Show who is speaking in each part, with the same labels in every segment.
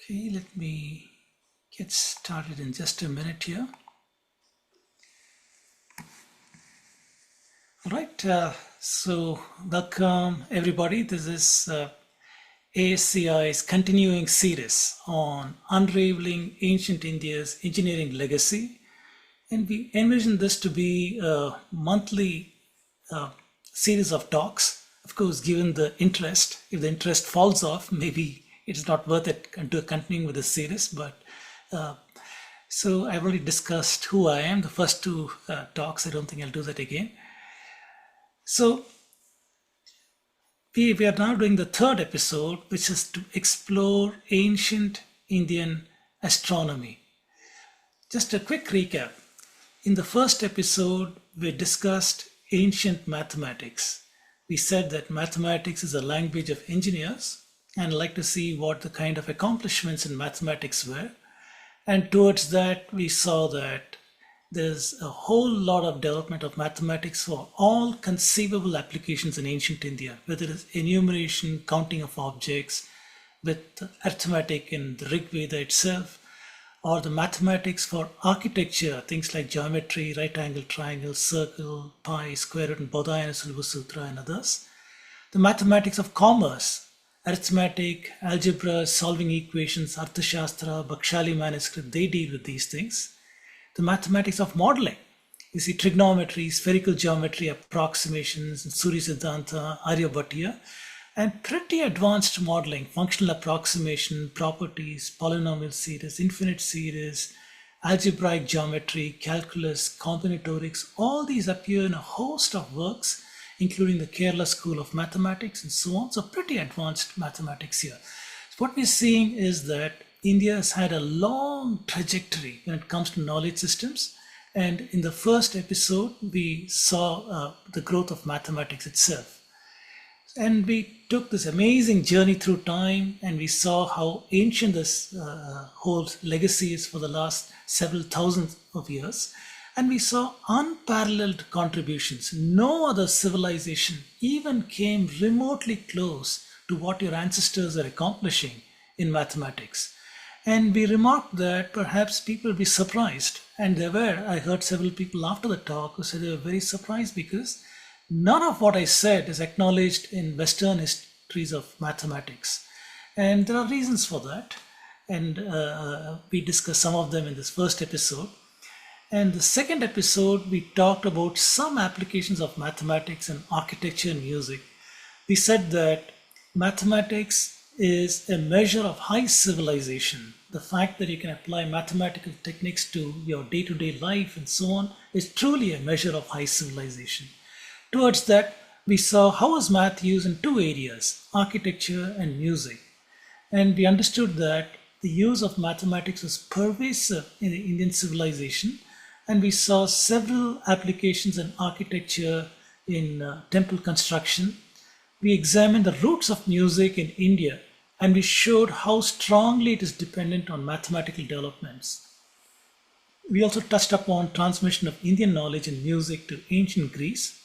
Speaker 1: Okay, let me get started in just a minute here. All right, so welcome everybody. This is ASCI's continuing series on unraveling ancient India's engineering legacy. And we envision this to be a monthly series of talks. Of course, given the interest, if the interest falls off, maybe it's not worth it continuing with the series. But so I've already discussed who I am. The first two talks, I don't think I'll do that again. So we are now doing the third episode, which is to explore ancient Indian astronomy. Just a quick recap. In the first episode, we discussed ancient mathematics. We said that mathematics is a language of engineers, and I'd like to see what the kind of accomplishments in mathematics were. And towards that, we saw that there's a whole lot of development of mathematics for all conceivable applications in ancient India, whether it's enumeration, counting of objects, with arithmetic in the Rig Veda itself, or the mathematics for architecture, things like geometry, right angle triangle, circle, pi, square root, and Bodhayana Sulva Sutra, and others. The mathematics of commerce, arithmetic, algebra, solving equations, Arthashastra, Bakshali manuscript, they deal with these things. The mathematics of modeling, you see trigonometry, spherical geometry, approximations, Surya Siddhanta, Aryabhatiya, and pretty advanced modeling, functional approximation, properties, polynomial series, infinite series, algebraic geometry, calculus, combinatorics, all these appear in a host of works, including the Kerala School of Mathematics and so on. So pretty advanced mathematics here. So what we're seeing is that India has had a long trajectory when it comes to knowledge systems. And in the first episode, we saw the growth of mathematics itself. And we took this amazing journey through time, and we saw how ancient this whole legacy is for the last several thousands of years. And we saw unparalleled contributions. No other civilization even came remotely close to what your ancestors are accomplishing in mathematics. And we remarked that perhaps people will be surprised. And they were. I heard several people after the talk who said they were very surprised because none of what I said is acknowledged in Western histories of mathematics. And there are reasons for that. And we discussed some of them in this first episode. And the second episode, we talked about some applications of mathematics in architecture and music. We said that mathematics is a measure of high civilization. The fact that you can apply mathematical techniques to your day-to-day life and so on is truly a measure of high civilization. Towards that, we saw how was math used in two areas, architecture and music. And we understood that the use of mathematics was pervasive in the Indian civilization. And we saw several applications in architecture, in temple construction. We examined the roots of music in India, and we showed how strongly it is dependent on mathematical developments. We also touched upon transmission of Indian knowledge in music to ancient Greece,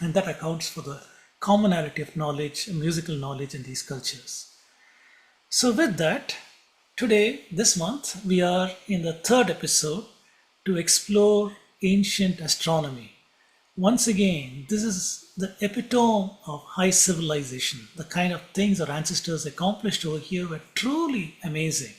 Speaker 1: and that accounts for the commonality of knowledge, musical knowledge in these cultures. So with that, today, this month, we are in the third episode to explore ancient astronomy. Once again, this is the epitome of high civilization. The kind of things our ancestors accomplished over here were truly amazing.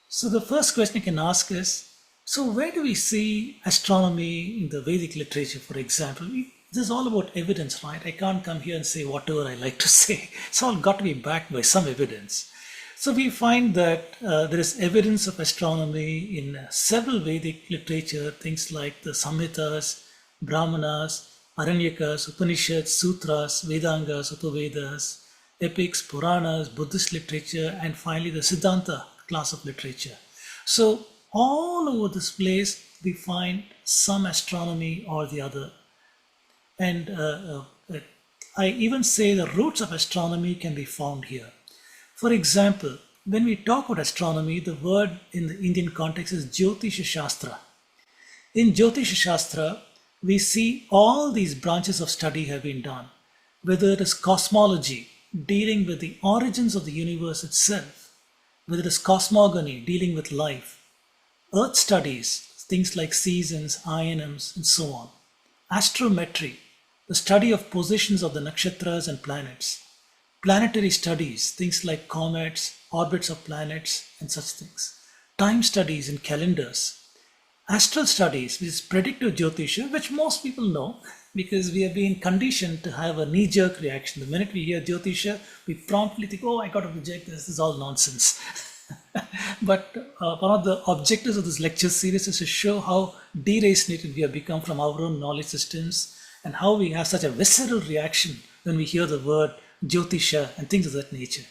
Speaker 1: So the first question you can ask is, so where do we see astronomy in the Vedic literature, for example? This is all about evidence, right? I can't come here and say whatever I like to say. It's all got to be backed by some evidence. So we find that there is evidence of astronomy in several Vedic literature, things like the Samhitas, Brahmanas, Aranyakas, Upanishads, Sutras, Vedangas, Upavedas, epics, Puranas, Buddhist literature, and finally the Siddhanta class of literature. So all over this place, we find some astronomy or the other. And I even say the roots of astronomy can be found here. For example, when we talk about astronomy, the word in the Indian context is Jyotisha Shastra. In Jyotisha Shastra, we see all these branches of study have been done, whether it is cosmology, dealing with the origins of the universe itself, whether it is cosmogony, dealing with life, earth studies, things like seasons, ionams, and so on, astrometry, the study of positions of the nakshatras and planets, planetary studies, things like comets, orbits of planets, and such things, time studies and calendars, astral studies, which is predictive Jyotisha, which most people know because we have been conditioned to have a knee-jerk reaction. The minute we hear Jyotisha, we promptly think, oh, I got to reject this, this is all nonsense. But one of the objectives of this lecture series is to show how deracinated we have become from our own knowledge systems and how we have such a visceral reaction when we hear the word Jyotisha and things of that nature.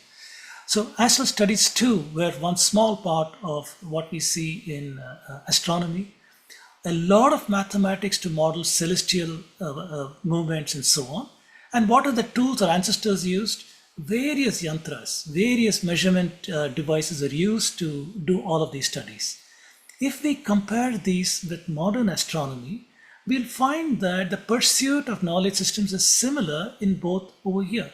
Speaker 1: So astral studies too were one small part of what we see in astronomy. A lot of mathematics to model celestial movements and so on. And what are the tools our ancestors used? Various yantras, various measurement devices are used to do all of these studies. If we compare these with modern astronomy, we'll find that the pursuit of knowledge systems is similar in both over here.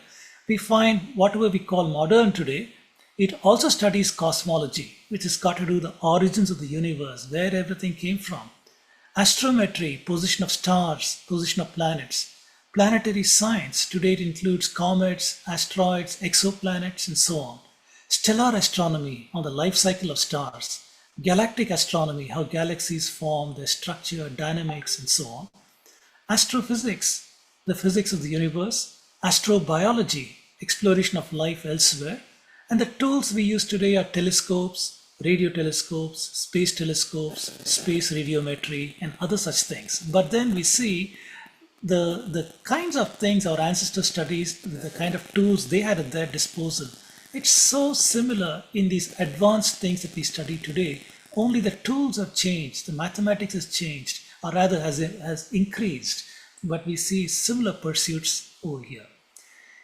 Speaker 1: We find whatever we call modern today, it also studies cosmology, which has got to do the origins of the universe, where everything came from. Astrometry, position of stars, position of planets. Planetary science, today it includes comets, asteroids, exoplanets, and so on. Stellar astronomy, on the life cycle of stars. Galactic astronomy, how galaxies form, their structure, dynamics, and so on. Astrophysics, the physics of the universe. Astrobiology, exploration of life elsewhere. And the tools we use today are telescopes, radio telescopes, space radiometry, and other such things. But then we see the kinds of things our ancestors studied, the kind of tools they had at their disposal. It's so similar in these advanced things that we study today. Only the tools have changed, the mathematics has changed, or rather has increased. But we see similar pursuits over here.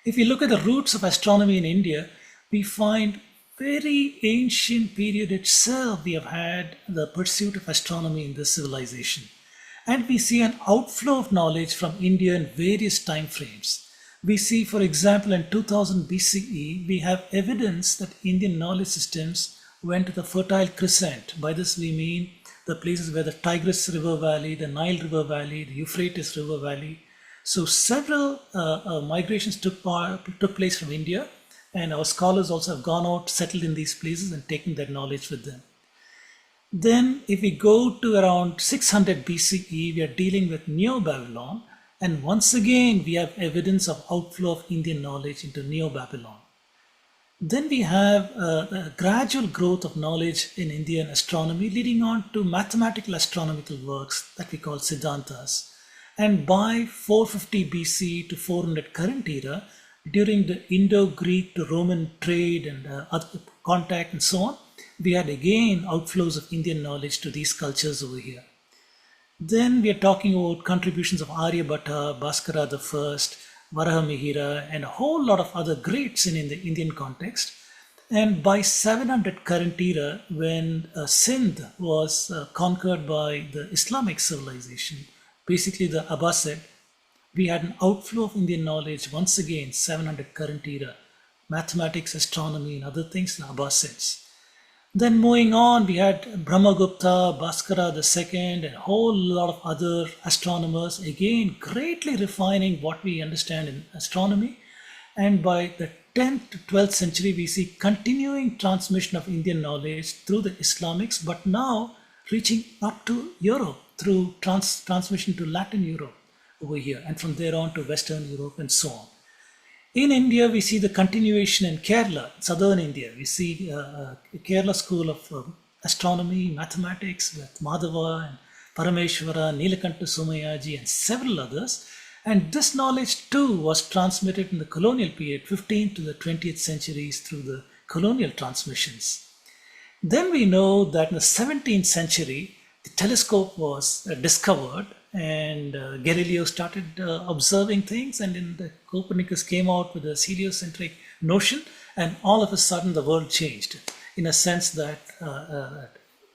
Speaker 1: If we look at the roots of astronomy in India, we find very ancient period itself we have had the pursuit of astronomy in this civilization. And we see an outflow of knowledge from India in various time frames. We see, for example, in 2000 BCE, we have evidence that Indian knowledge systems went to the Fertile Crescent. By this we mean the places where the Tigris River Valley, the Nile River Valley, the Euphrates River Valley. So several migrations took place from India, and our scholars also have gone out, settled in these places and taken their knowledge with them. Then if we go to around 600 BCE, we are dealing with Neo-Babylon, and once again we have evidence of outflow of Indian knowledge into Neo-Babylon. Then we have a gradual growth of knowledge in Indian astronomy leading on to mathematical astronomical works that we call Siddhantas. And by 450 BC to 400 current era, during the Indo-Greek to Roman trade and other contact and so on, we had again outflows of Indian knowledge to these cultures over here. Then we are talking about contributions of Aryabhatta, Bhaskara I, Varahamihira, and a whole lot of other greats in the Indian context. And by 700 current era, when Sindh was conquered by the Islamic civilization, basically the Abbasid, we had an outflow of Indian knowledge once again, 700 current era, mathematics, astronomy, and other things, the Abbasids. Then moving on, we had Brahmagupta, Bhaskara II, and a whole lot of other astronomers, again greatly refining what we understand in astronomy. And by the 10th to 12th century, we see continuing transmission of Indian knowledge through the Islamics, but now reaching up to Europe through transmission to Latin Europe over here, and from there on to Western Europe and so on. In India, we see the continuation in Kerala, southern India. We see Kerala school of astronomy, mathematics with Madhava and Parameshwara, Nilakanta Somayaji, and several others. And this knowledge too was transmitted in the colonial period, 15th to the 20th centuries, through the colonial transmissions. Then we know that in the 17th century, the telescope was discovered, and Galileo started observing things, and then Copernicus came out with a heliocentric notion, and all of a sudden the world changed in a sense that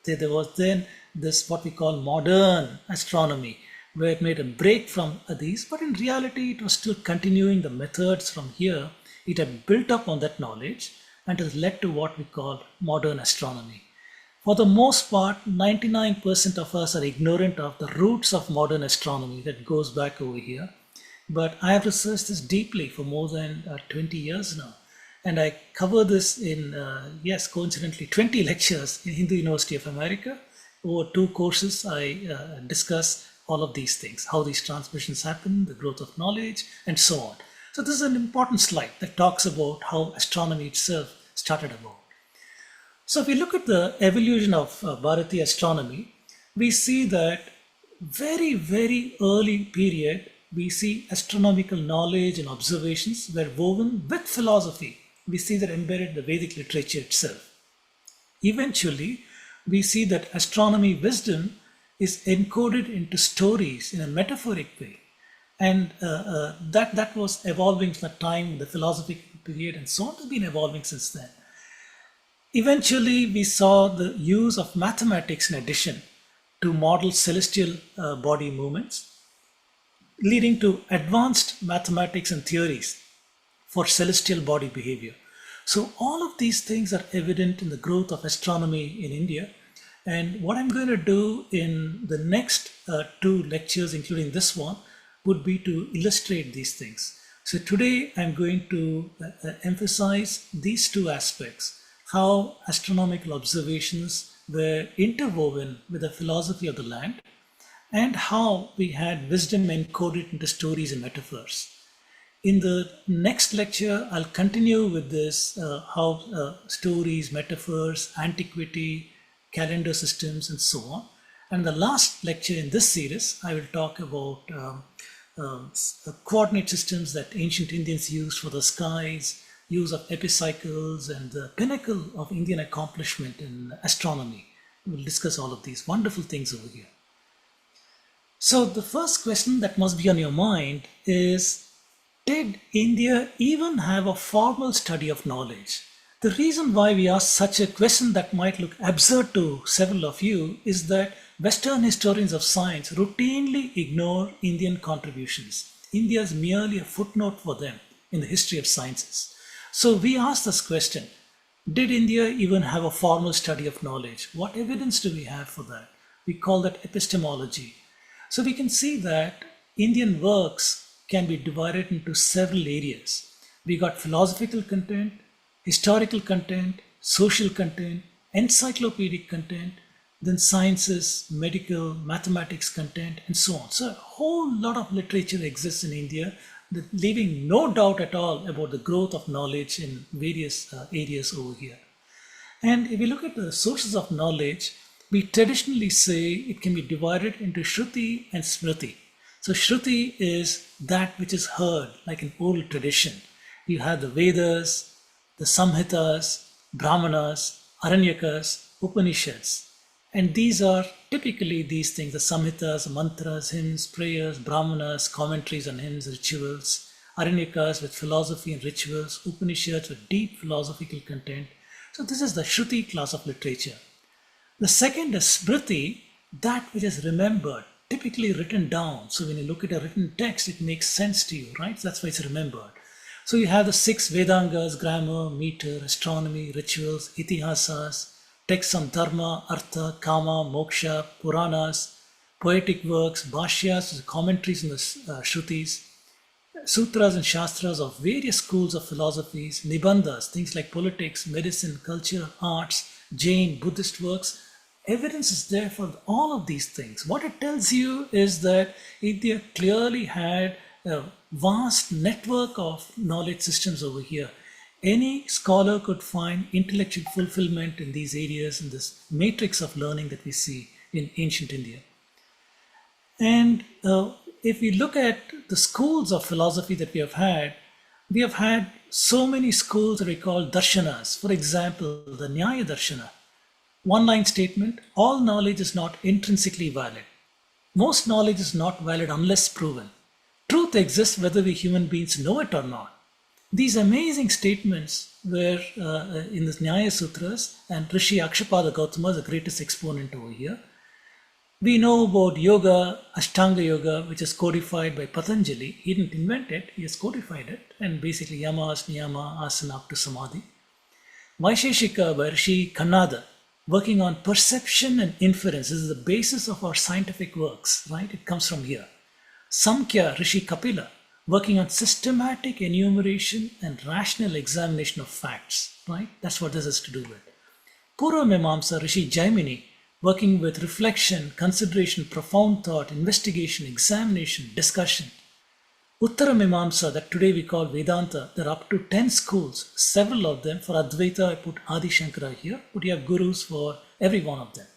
Speaker 1: there was then this what we call modern astronomy, where it made a break from these, but in reality it was still continuing the methods from here It had built up on that knowledge and has led to what we call modern astronomy. For the most part, 99% of us are ignorant of the roots of modern astronomy that goes back over here. But I have researched this deeply for more than 20 years now. And I cover this in, coincidentally, 20 lectures in Hindu University of America. Over 2 courses, I discuss all of these things, how these transmissions happen, the growth of knowledge, and so on. So this is an important slide that talks about how astronomy itself started about. So if we look at the evolution of Bharatiya astronomy, we see that very, very early period, we see astronomical knowledge and observations were woven with philosophy. We see that embedded in the Vedic literature itself. Eventually, we see that astronomy wisdom is encoded into stories in a metaphoric way. And that was evolving from the time, the philosophical period, and so on has been evolving since then. Eventually, we saw the use of mathematics in addition to model celestial body movements, leading to advanced mathematics and theories for celestial body behavior. So all of these things are evident in the growth of astronomy in India. And what I'm going to do in the next 2 lectures, including this one, would be to illustrate these things. So today I'm going to emphasize these 2 aspects: how astronomical observations were interwoven with the philosophy of the land, and how we had wisdom encoded into stories and metaphors. In the next lecture, I'll continue with this, how stories, metaphors, antiquity, calendar systems, and so on. And the last lecture in this series, I will talk about coordinate systems that ancient Indians used for the skies, use of epicycles, and the pinnacle of Indian accomplishment in astronomy. We'll discuss all of these wonderful things over here. So the first question that must be on your mind is, did India even have a formal study of knowledge? The reason why we ask such a question that might look absurd to several of you is that Western historians of science routinely ignore Indian contributions. India is merely a footnote for them in the history of sciences. So we ask this question, did India even have a formal study of knowledge? What evidence do we have for that? We call that epistemology. So we can see that Indian works can be divided into several areas. We got philosophical content, historical content, social content, encyclopedic content, then sciences, medical, mathematics content, and so on. So a whole lot of literature exists in India, leaving no doubt at all about the growth of knowledge in various areas over here. And if we look at the sources of knowledge, we traditionally say it can be divided into Shruti and Smriti. So Shruti is that which is heard, like an oral tradition. You have the Vedas, the Samhitas, Brahmanas, Aranyakas, Upanishads. And these are typically these things: the Samhitas, mantras, hymns, prayers; Brahmanas, commentaries on hymns, rituals; Aranyakas with philosophy and rituals; Upanishads with deep philosophical content. So this is the Shruti class of literature. The second is Smriti, that which is remembered, typically written down. So when you look at a written text, it makes sense to you, right? That's why it's remembered. So you have the 6 Vedangas: grammar, meter, astronomy, rituals, itihasas, texts on dharma, artha, kama, moksha, Puranas, poetic works, bhashyas, commentaries on the Shrutis, sutras and shastras of various schools of philosophies, nibandhas, things like politics, medicine, culture, arts, Jain, Buddhist works. Evidence is there for all of these things. What it tells you is that India clearly had a vast network of knowledge systems over here. Any scholar could find intellectual fulfillment in these areas, in this matrix of learning that we see in ancient India. And if we look at the schools of philosophy that we have had so many schools that we call darshanas. For example, the Nyaya Darshana. One-line statement: all knowledge is not intrinsically valid. Most knowledge is not valid unless proven. Truth exists whether we human beings know it or not. These amazing statements were in the Nyaya Sutras, and Rishi Akshapada Gautama is the greatest exponent over here. We know about yoga, Ashtanga yoga, which is codified by Patanjali. He didn't invent it, he has codified it, and basically yamas, niyama, asana up to samadhi. Vaisheshika by Rishi Kannada, working on perception and inference. This is the basis of our scientific works, right? It comes from here. Samkhya, Rishi Kapila, working on systematic enumeration and rational examination of facts, right? That's what this has to do with. Purva Mimamsa, Rishi Jaimini, working with reflection, consideration, profound thought, investigation, examination, discussion. Uttara Mimamsa, that today we call Vedanta, there are up to 10 schools, several of them. For Advaita, I put Adi Shankara here, but you have gurus for every one of them.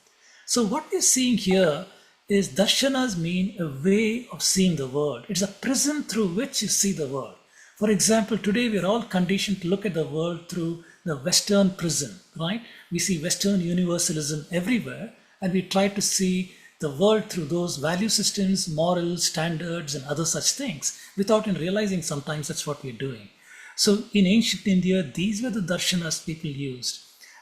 Speaker 1: So what we're seeing here is darshanas mean a way of seeing the world. It's a prism through which you see the world. For example, today we are all conditioned to look at the world through the Western prism, right? We see Western universalism everywhere, and we try to see the world through those value systems, morals, standards, and other such things, without in realizing sometimes that's what we're doing. So in ancient India, these were the darshanas people used.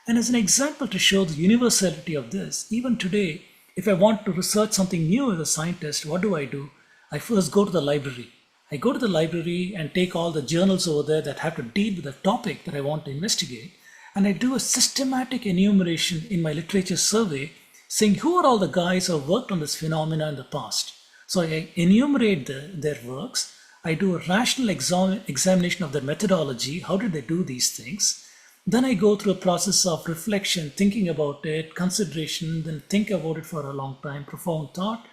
Speaker 1: And as an example to show the universality of this, even today, if I want to research something new as a scientist, what do? I first go to the library. I go to the library and take all the journals over there that have to deal with the topic that I want to investigate. And I do a systematic enumeration in my literature survey saying who are all the guys who have worked on this phenomena in the past. So I enumerate their works. I do a rational examination of their methodology. How did they do these things? Then I go through a process of reflection, thinking about it, consideration, then think about it for a long time, profound thought.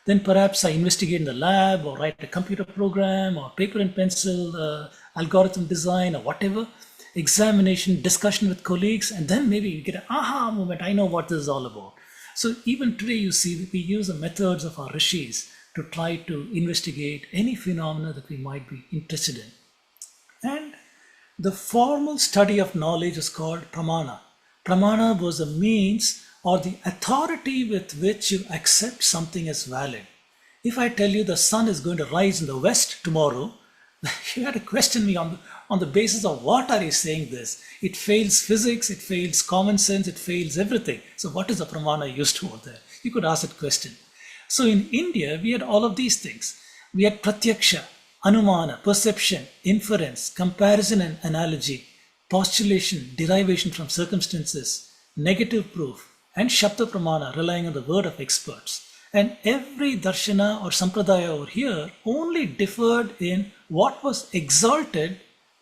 Speaker 1: Then perhaps I investigate in the lab or write a computer program or paper and pencil, algorithm design or whatever, examination, discussion with colleagues, and then maybe you get an aha moment, I know what this is all about. So even today you see that we use the methods of our rishis to try to investigate any phenomena that we might be interested in. And the formal study of knowledge is called pramana. Pramana was the means or the authority with which you accept something as valid. If I tell you the sun is going to rise in the west tomorrow, you had to question me on the basis of what are you saying this? It fails physics, it fails common sense, it fails everything. So what is the pramana used over there? You could ask that question. So in India, we had all of these things. We had pratyaksha, anumana, perception, inference, comparison and analogy, postulation, derivation from circumstances, negative proof, and shabda pramana, relying on the word of experts. And every darshana or sampradaya over here only differed in what was exalted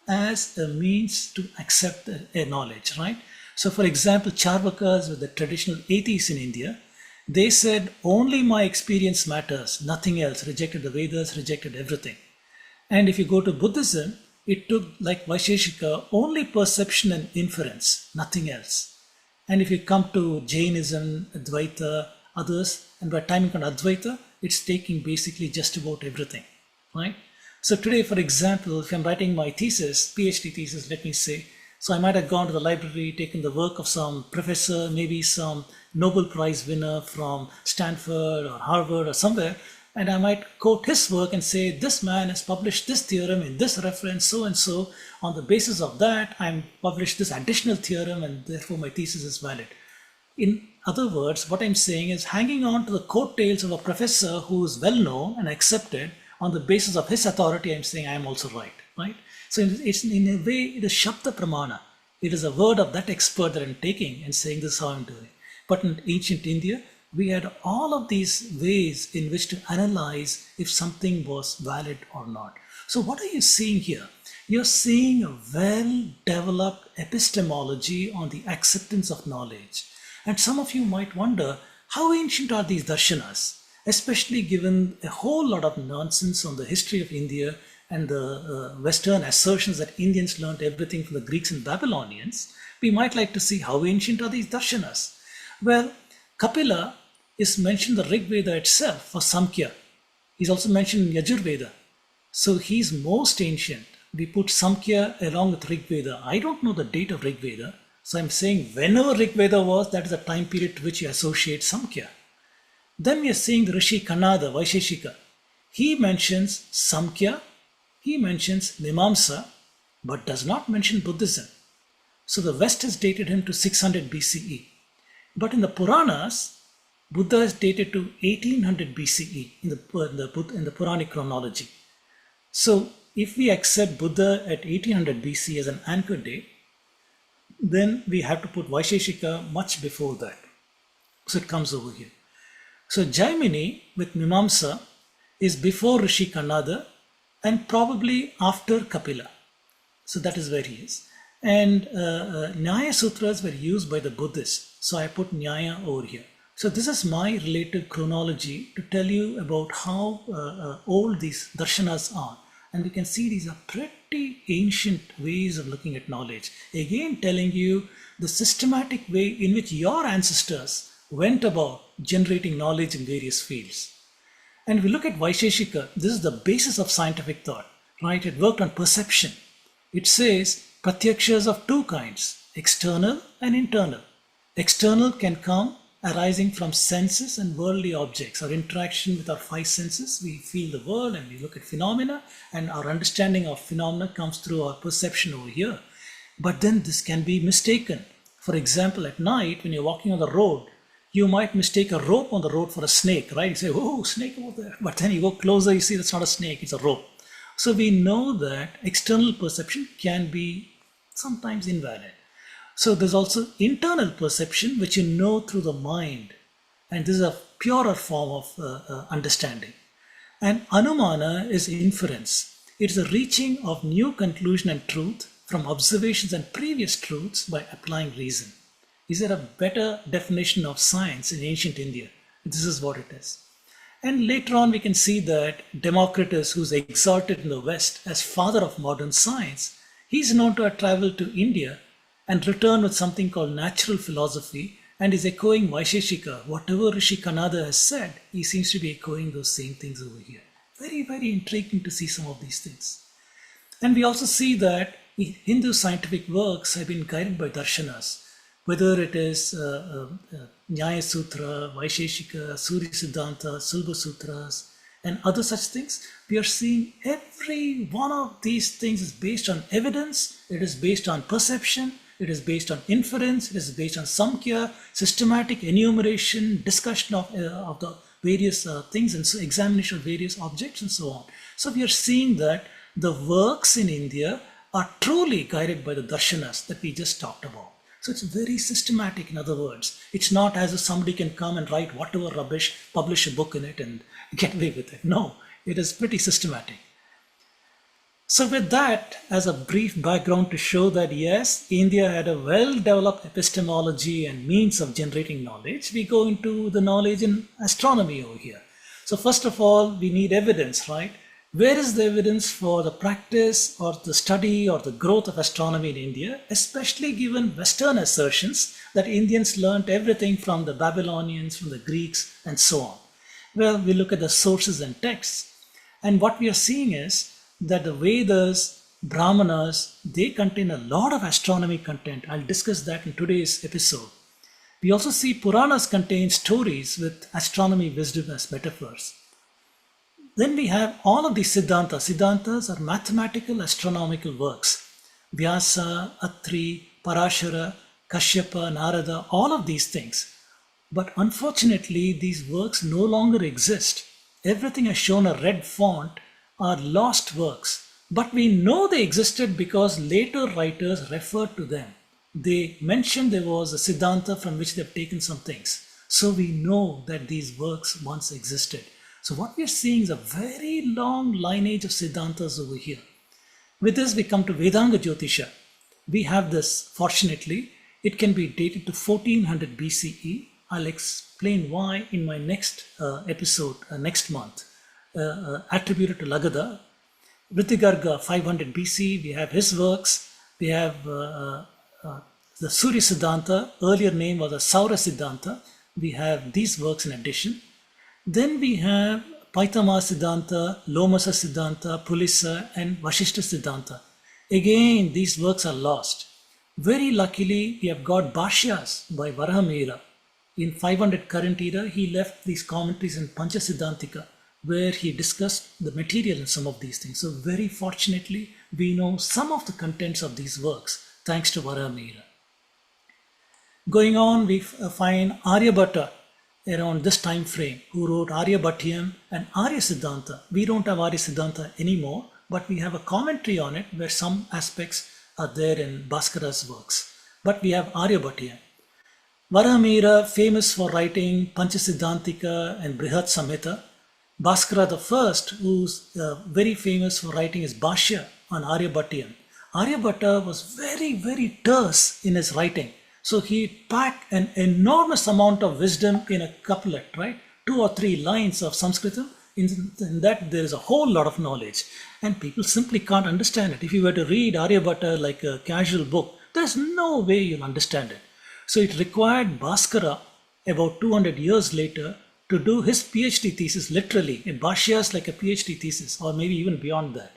Speaker 1: as a means to accept a knowledge, right? So for example, Charvakas were the traditional atheists in India. They said only my experience matters, nothing else, rejected the Vedas, rejected everything. And if you go to Buddhism, it took, like Vaisheshika, only perception and inference, nothing else. And if you come to Jainism, Advaita, others, and by the time you come to Advaita, it's taking basically just about everything, right? So today, for example, if I'm writing my thesis, PhD thesis, let me say, so I might have gone to the library, taken the work of some professor, maybe some Nobel Prize winner from Stanford or Harvard or somewhere, and I might quote his work and say, this man has published this theorem in this reference, so and so. On the basis of that, I'm published this additional theorem, and therefore my thesis is valid. In other words, what I'm saying is hanging on to the coattails of a professor who is well known and accepted, on the basis of his authority, I'm saying I am also right? So it's in a way, it is Shabda Pramana. It is a word of that expert that I'm taking and saying this is how I'm doing. But in ancient India, we had all of these ways in which to analyze if something was valid or not. So what are you seeing here? You're seeing a well-developed epistemology on the acceptance of knowledge. And some of you might wonder, how ancient are these darshanas? Especially given a whole lot of nonsense on the history of India and the Western assertions that Indians learned everything from the Greeks and Babylonians, we might like to see how ancient are these darshanas. Well, Kapila is mentioned in the Rig Veda itself for Samkhya. He's also mentioned in Yajurveda. So he's most ancient. We put Samkhya along with Rig Veda. I don't know the date of Rig Veda. So I'm saying whenever Rig Veda was, that is the time period to which you associate Samkhya. Then we are seeing the Rishi Kannada, Vaisheshika. He mentions Samkhya, he mentions Mimamsa, but does not mention Buddhism. So the West has dated him to 600 BCE. But in the Puranas, Buddha is dated to 1800 BCE in the Puranic chronology. So if we accept Buddha at 1800 BC as an anchor date, then we have to put Vaisheshika much before that. So it comes over here. So Jaimini with Mimamsa is before Rishi Kanada and probably after Kapila. So that is where he is. And Nyaya Sutras were used by the Buddhists. So I put Nyaya over here. So this is my relative chronology to tell you about how old these darshanas are. And we can see these are pretty ancient ways of looking at knowledge. Again, telling you the systematic way in which your ancestors went about generating knowledge in various fields. And if we look at Vaisheshika, this is the basis of scientific thought, right? It worked on perception. It says pratyakshas of two kinds, external and internal. External can come arising from senses and worldly objects. Our interaction with our five senses, we feel the world and we look at phenomena, and our understanding of phenomena comes through our perception over here. But then this can be mistaken. For example, at night when you're walking on the road, you might mistake a rope on the road for a snake, right? You say, oh, snake over there. But then you go closer, you see that's not a snake, it's a rope. So we know that external perception can be sometimes invalid. So there's also internal perception, which you know through the mind. And this is a purer form of understanding. And Anumana is inference. It is a reaching of new conclusion and truth from observations and previous truths by applying reason. Is there a better definition of science in ancient India? This is what it is. And later on we can see that Democritus, who's exalted in the West as father of modern science, he's known to have traveled to India and returned with something called natural philosophy and is echoing Vaisheshika. Whatever Rishi Kanada has said, he seems to be echoing those same things over here. Very, very intriguing to see some of these things. And we also see that Hindu scientific works have been guided by darshanas. Whether it is Nyaya Sutra, Vaisheshika, Surya Siddhanta, Sulba Sutras, and other such things, we are seeing every one of these things is based on evidence, it is based on perception, it is based on inference, it is based on samkhya, systematic enumeration, discussion of the various things, and so examination of various objects and so on. So we are seeing that the works in India are truly guided by the darshanas that we just talked about. So it's very systematic, in other words. It's not as if somebody can come and write whatever rubbish, publish a book in it and get away with it. No, it is pretty systematic. So with that as a brief background to show that yes, India had a well-developed epistemology and means of generating knowledge, we go into the knowledge in astronomy over here. So first of all, we need evidence, right? Where is the evidence for the practice or the study or the growth of astronomy in India, especially given Western assertions that Indians learnt everything from the Babylonians, from the Greeks, and so on? Well, we look at the sources and texts, and what we are seeing is that the Vedas, Brahmanas, they contain a lot of astronomy content. I'll discuss that in today's episode. We also see Puranas contain stories with astronomy wisdom as metaphors. Then we have all of these Siddhantas. Siddhantas are mathematical astronomical works. Vyasa, Atri, Parashara, Kashyapa, Narada, all of these things. But unfortunately, these works no longer exist. Everything has shown a red font are lost works. But we know they existed because later writers referred to them. They mentioned there was a Siddhanta from which they've taken some things. So we know that these works once existed. So what we are seeing is a very long lineage of Siddhantas over here. With this we come to Vedanga Jyotisha. We have this, fortunately, it can be dated to 1400 BCE. I'll explain why in my next episode, next month, attributed to Lagada. Vrittigarga 500 BC, we have his works. We have the Surya Siddhanta, earlier name was the Saura Siddhanta. We have these works in addition. Then we have Paitama Siddhanta, Lomasa Siddhanta, Pulisa, and Vashishta Siddhanta. Again, these works are lost. Very luckily, we have got Bhashyas by Varahamihira. In 500 current era, he left these commentaries in Pancha Siddhantika, where he discussed the material in some of these things. So very fortunately, we know some of the contents of these works, thanks to Varahamihira. Going on, we find Aryabhatta. around this time frame who wrote Aryabhatiyam and Arya Siddhanta. We don't have Arya Siddhanta anymore, but we have a commentary on it where some aspects are there in Bhaskara's works. But we have Aryabhatiyam. Varahamira, famous for writing Panchasiddhantika and Brihat Samhita. Bhaskara the first, who's very famous for writing his Bhashya on Aryabhatiyam. Aryabhatta was very, very terse in his writing. So he packed an enormous amount of wisdom in a couplet, right? 2 or 3 lines of Sanskritam. In that there is a whole lot of knowledge. And people simply can't understand it. If you were to read Aryabhatta like a casual book, there's no way you'll understand it. So it required Bhaskara about 200 years later to do his PhD thesis, literally. A Bhashya is like a PhD thesis, or maybe even beyond that,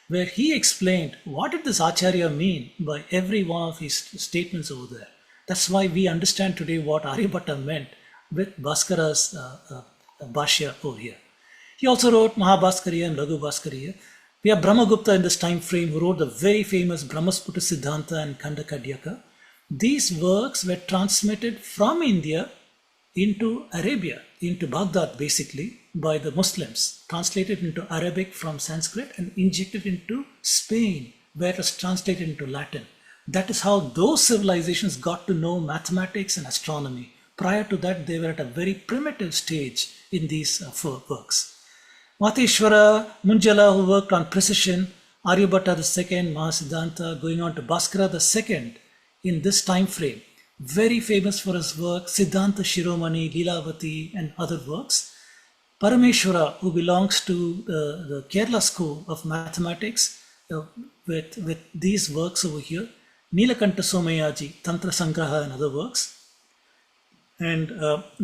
Speaker 1: where he explained what did this Acharya mean by every one of his statements over there. That's why we understand today what Aryabhatta meant with Bhaskara's Bhashya over here. He also wrote Mahabhaskariya and Raghu Bhaskariya. We have Brahmagupta in this time frame who wrote the very famous Brahmasputa Siddhanta and Khandakadyaka. These works were transmitted from India into Arabia, into Baghdad basically, by the Muslims, translated into Arabic from Sanskrit and injected into Spain, where it was translated into Latin. That is how those civilizations got to know mathematics and astronomy. Prior to that, they were at a very primitive stage in these works. Mateshwara Munjala, who worked on precision, Aryabhatta II, Mahasiddhanta, going on to Bhaskara II in this time frame. Very famous for his work, Siddhanta Shiromani, Leelavati and other works. Parameshwara, who belongs to the Kerala school of mathematics, with these works over here. Nilakanta Somayaji, Tantra Sangraha and other works. And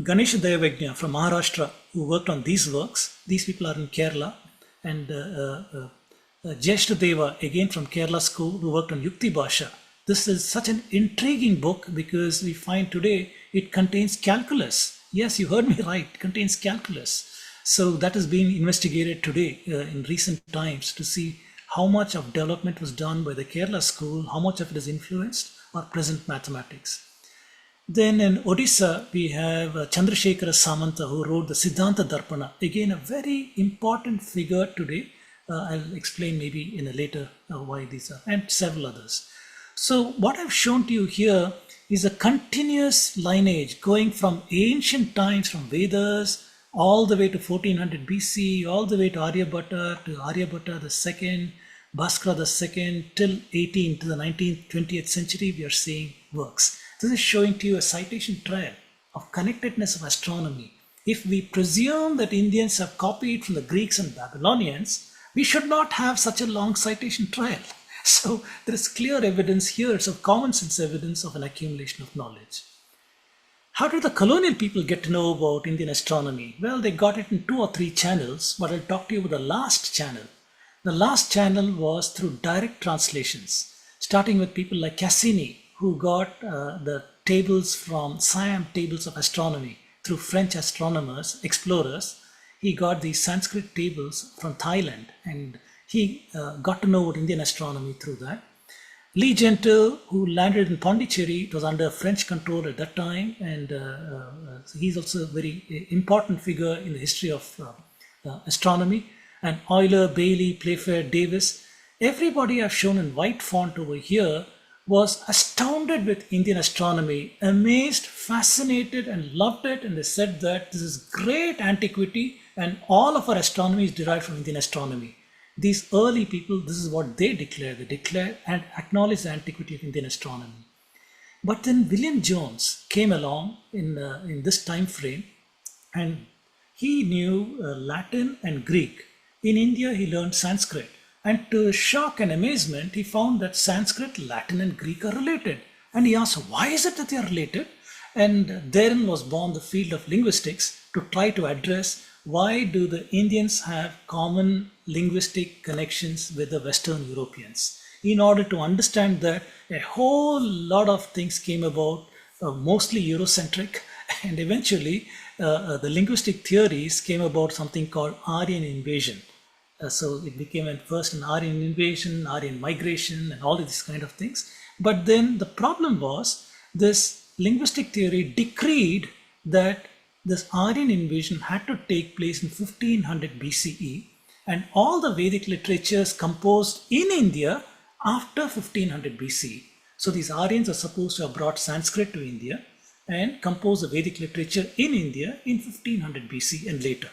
Speaker 1: Ganesha Dayavajna from Maharashtra, who worked on these works. These people are in Kerala. And Jeshta Deva, again from Kerala school, who worked on Yukti Bhasha. This is such an intriguing book because we find today it contains calculus. Yes, you heard me right, it contains calculus. So that is being investigated today in recent times to see how much of development was done by the Kerala school, how much of it has influenced our present mathematics. Then in Odisha, we have Chandrasekhara Samanta, who wrote the Siddhanta Darpana. Again, a very important figure today. I'll explain maybe in a later why these are, and several others. So what I've shown to you here is a continuous lineage going from ancient times, from Vedas, all the way to 1400 BC, all the way to Aryabhatta II, Bhaskara II, till 18 to the 19th, 20th century, we are seeing works. This is showing to you a citation trail of connectedness of astronomy. If we presume that Indians have copied from the Greeks and Babylonians, we should not have such a long citation trail. So there is clear evidence here, it's of common sense evidence of an accumulation of knowledge. How did the colonial people get to know about Indian astronomy? Well, they got it in 2 or 3 channels, but I'll talk to you about the last channel. The last channel was through direct translations, starting with people like Cassini, who got the tables from Siam tables of astronomy through French astronomers, explorers. He got these Sanskrit tables from Thailand and he got to know about Indian astronomy through that. Lee Gentile, who landed in Pondicherry, it was under French control at that time, and he's also a very important figure in the history of astronomy. And Euler, Bailey, Playfair, Davis, everybody I've shown in white font over here was astounded with Indian astronomy, amazed, fascinated and loved it, and they said that this is great antiquity and all of our astronomy is derived from Indian astronomy. These early people, this is what they declare. They declare and acknowledge the antiquity of Indian astronomy. But then William Jones came along in this time frame and he knew Latin and Greek. In India, he learned Sanskrit. And to his shock and amazement, he found that Sanskrit, Latin and Greek are related. And he asked, why is it that they are related? And therein was born the field of linguistics to try to address why do the Indians have common linguistic connections with the Western Europeans. In order to understand that, a whole lot of things came about, mostly Eurocentric, and eventually the linguistic theories came about something called Aryan invasion. So it became first an Aryan invasion, Aryan migration, and all of these kind of things. But then the problem was this linguistic theory decreed that this Aryan invasion had to take place in 1500 BCE, and all the Vedic literatures composed in India after 1500 BCE. So these Aryans are supposed to have brought Sanskrit to India and composed the Vedic literature in India in 1500 BC and later.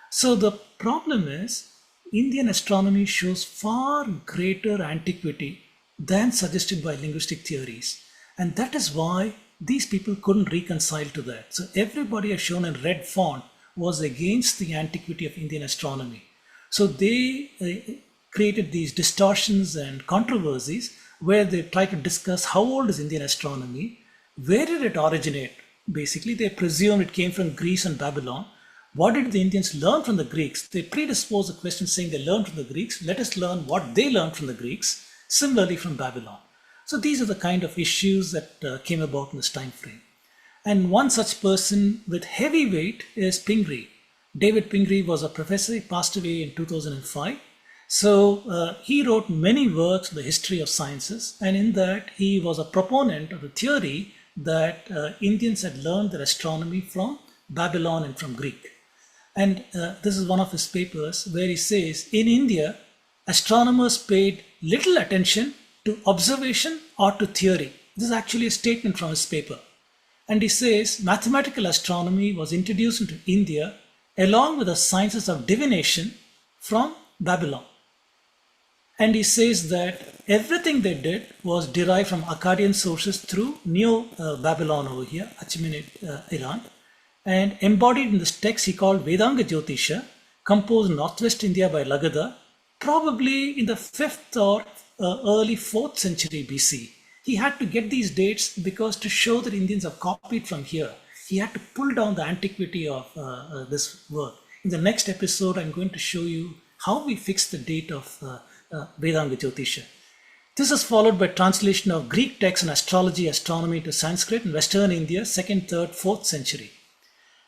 Speaker 1: So the problem is Indian astronomy shows far greater antiquity than suggested by linguistic theories. And that is why these people couldn't reconcile to that. So everybody as shown in red font was against the antiquity of Indian astronomy. So they created these distortions and controversies where they try to discuss how old is Indian astronomy, where did it originate? Basically, they presume it came from Greece and Babylon. What did the Indians learn from the Greeks? They predispose a question saying they learned from the Greeks. Let us learn what they learned from the Greeks, similarly from Babylon. So these are the kind of issues that came about in this time frame. And one such person with heavy weight is Pingree. David Pingree was a professor. He passed away in 2005. So he wrote many works on the history of sciences, and in that he was a proponent of the theory that Indians had learned their astronomy from Babylon and from Greek. And this is one of his papers where he says, in India, astronomers paid little attention to observation or to theory. This is actually a statement from his paper. And he says, mathematical astronomy was introduced into India along with the sciences of divination from Babylon. And he says that everything they did was derived from Akkadian sources through Neo-Babylon over here, Achaemenid Iran, and embodied in this text he called Vedanga Jyotisha, composed in northwest India by Lagadha, probably in the 5th or early 4th century BC. He had to get these dates because to show that Indians have copied from here, he had to pull down the antiquity of this work. In the next episode, I'm going to show you how we fix the date of Vedanga Jyotisha. This is followed by translation of Greek texts on astrology, astronomy to Sanskrit in Western India, 2nd, 3rd, 4th century.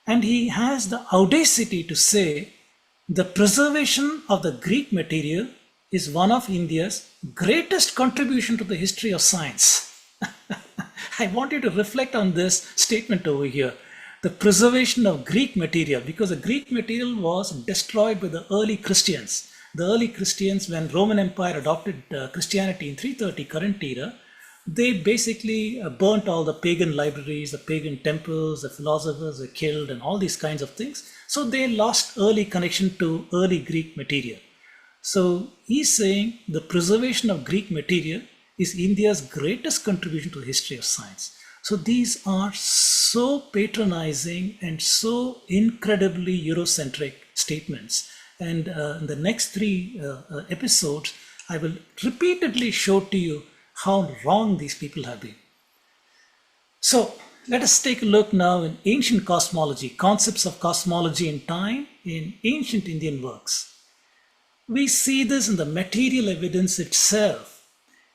Speaker 1: And he has the audacity to say the preservation of the Greek material is one of India's greatest contribution to the history of science. I want you to reflect on this statement over here. The preservation of Greek material, because the Greek material was destroyed by the early Christians. The early Christians, when Roman Empire adopted Christianity in 330 current era, they basically burnt all the pagan libraries, the pagan temples, the philosophers were killed and all these kinds of things. So they lost early connection to early Greek material. So he's saying the preservation of Greek material is India's greatest contribution to the history of science. So these are so patronizing and so incredibly Eurocentric statements. And in the next 3 episodes, I will repeatedly show to you how wrong these people have been. So let us take a look now in ancient cosmology, concepts of cosmology in time in ancient Indian works. We see this in the material evidence itself.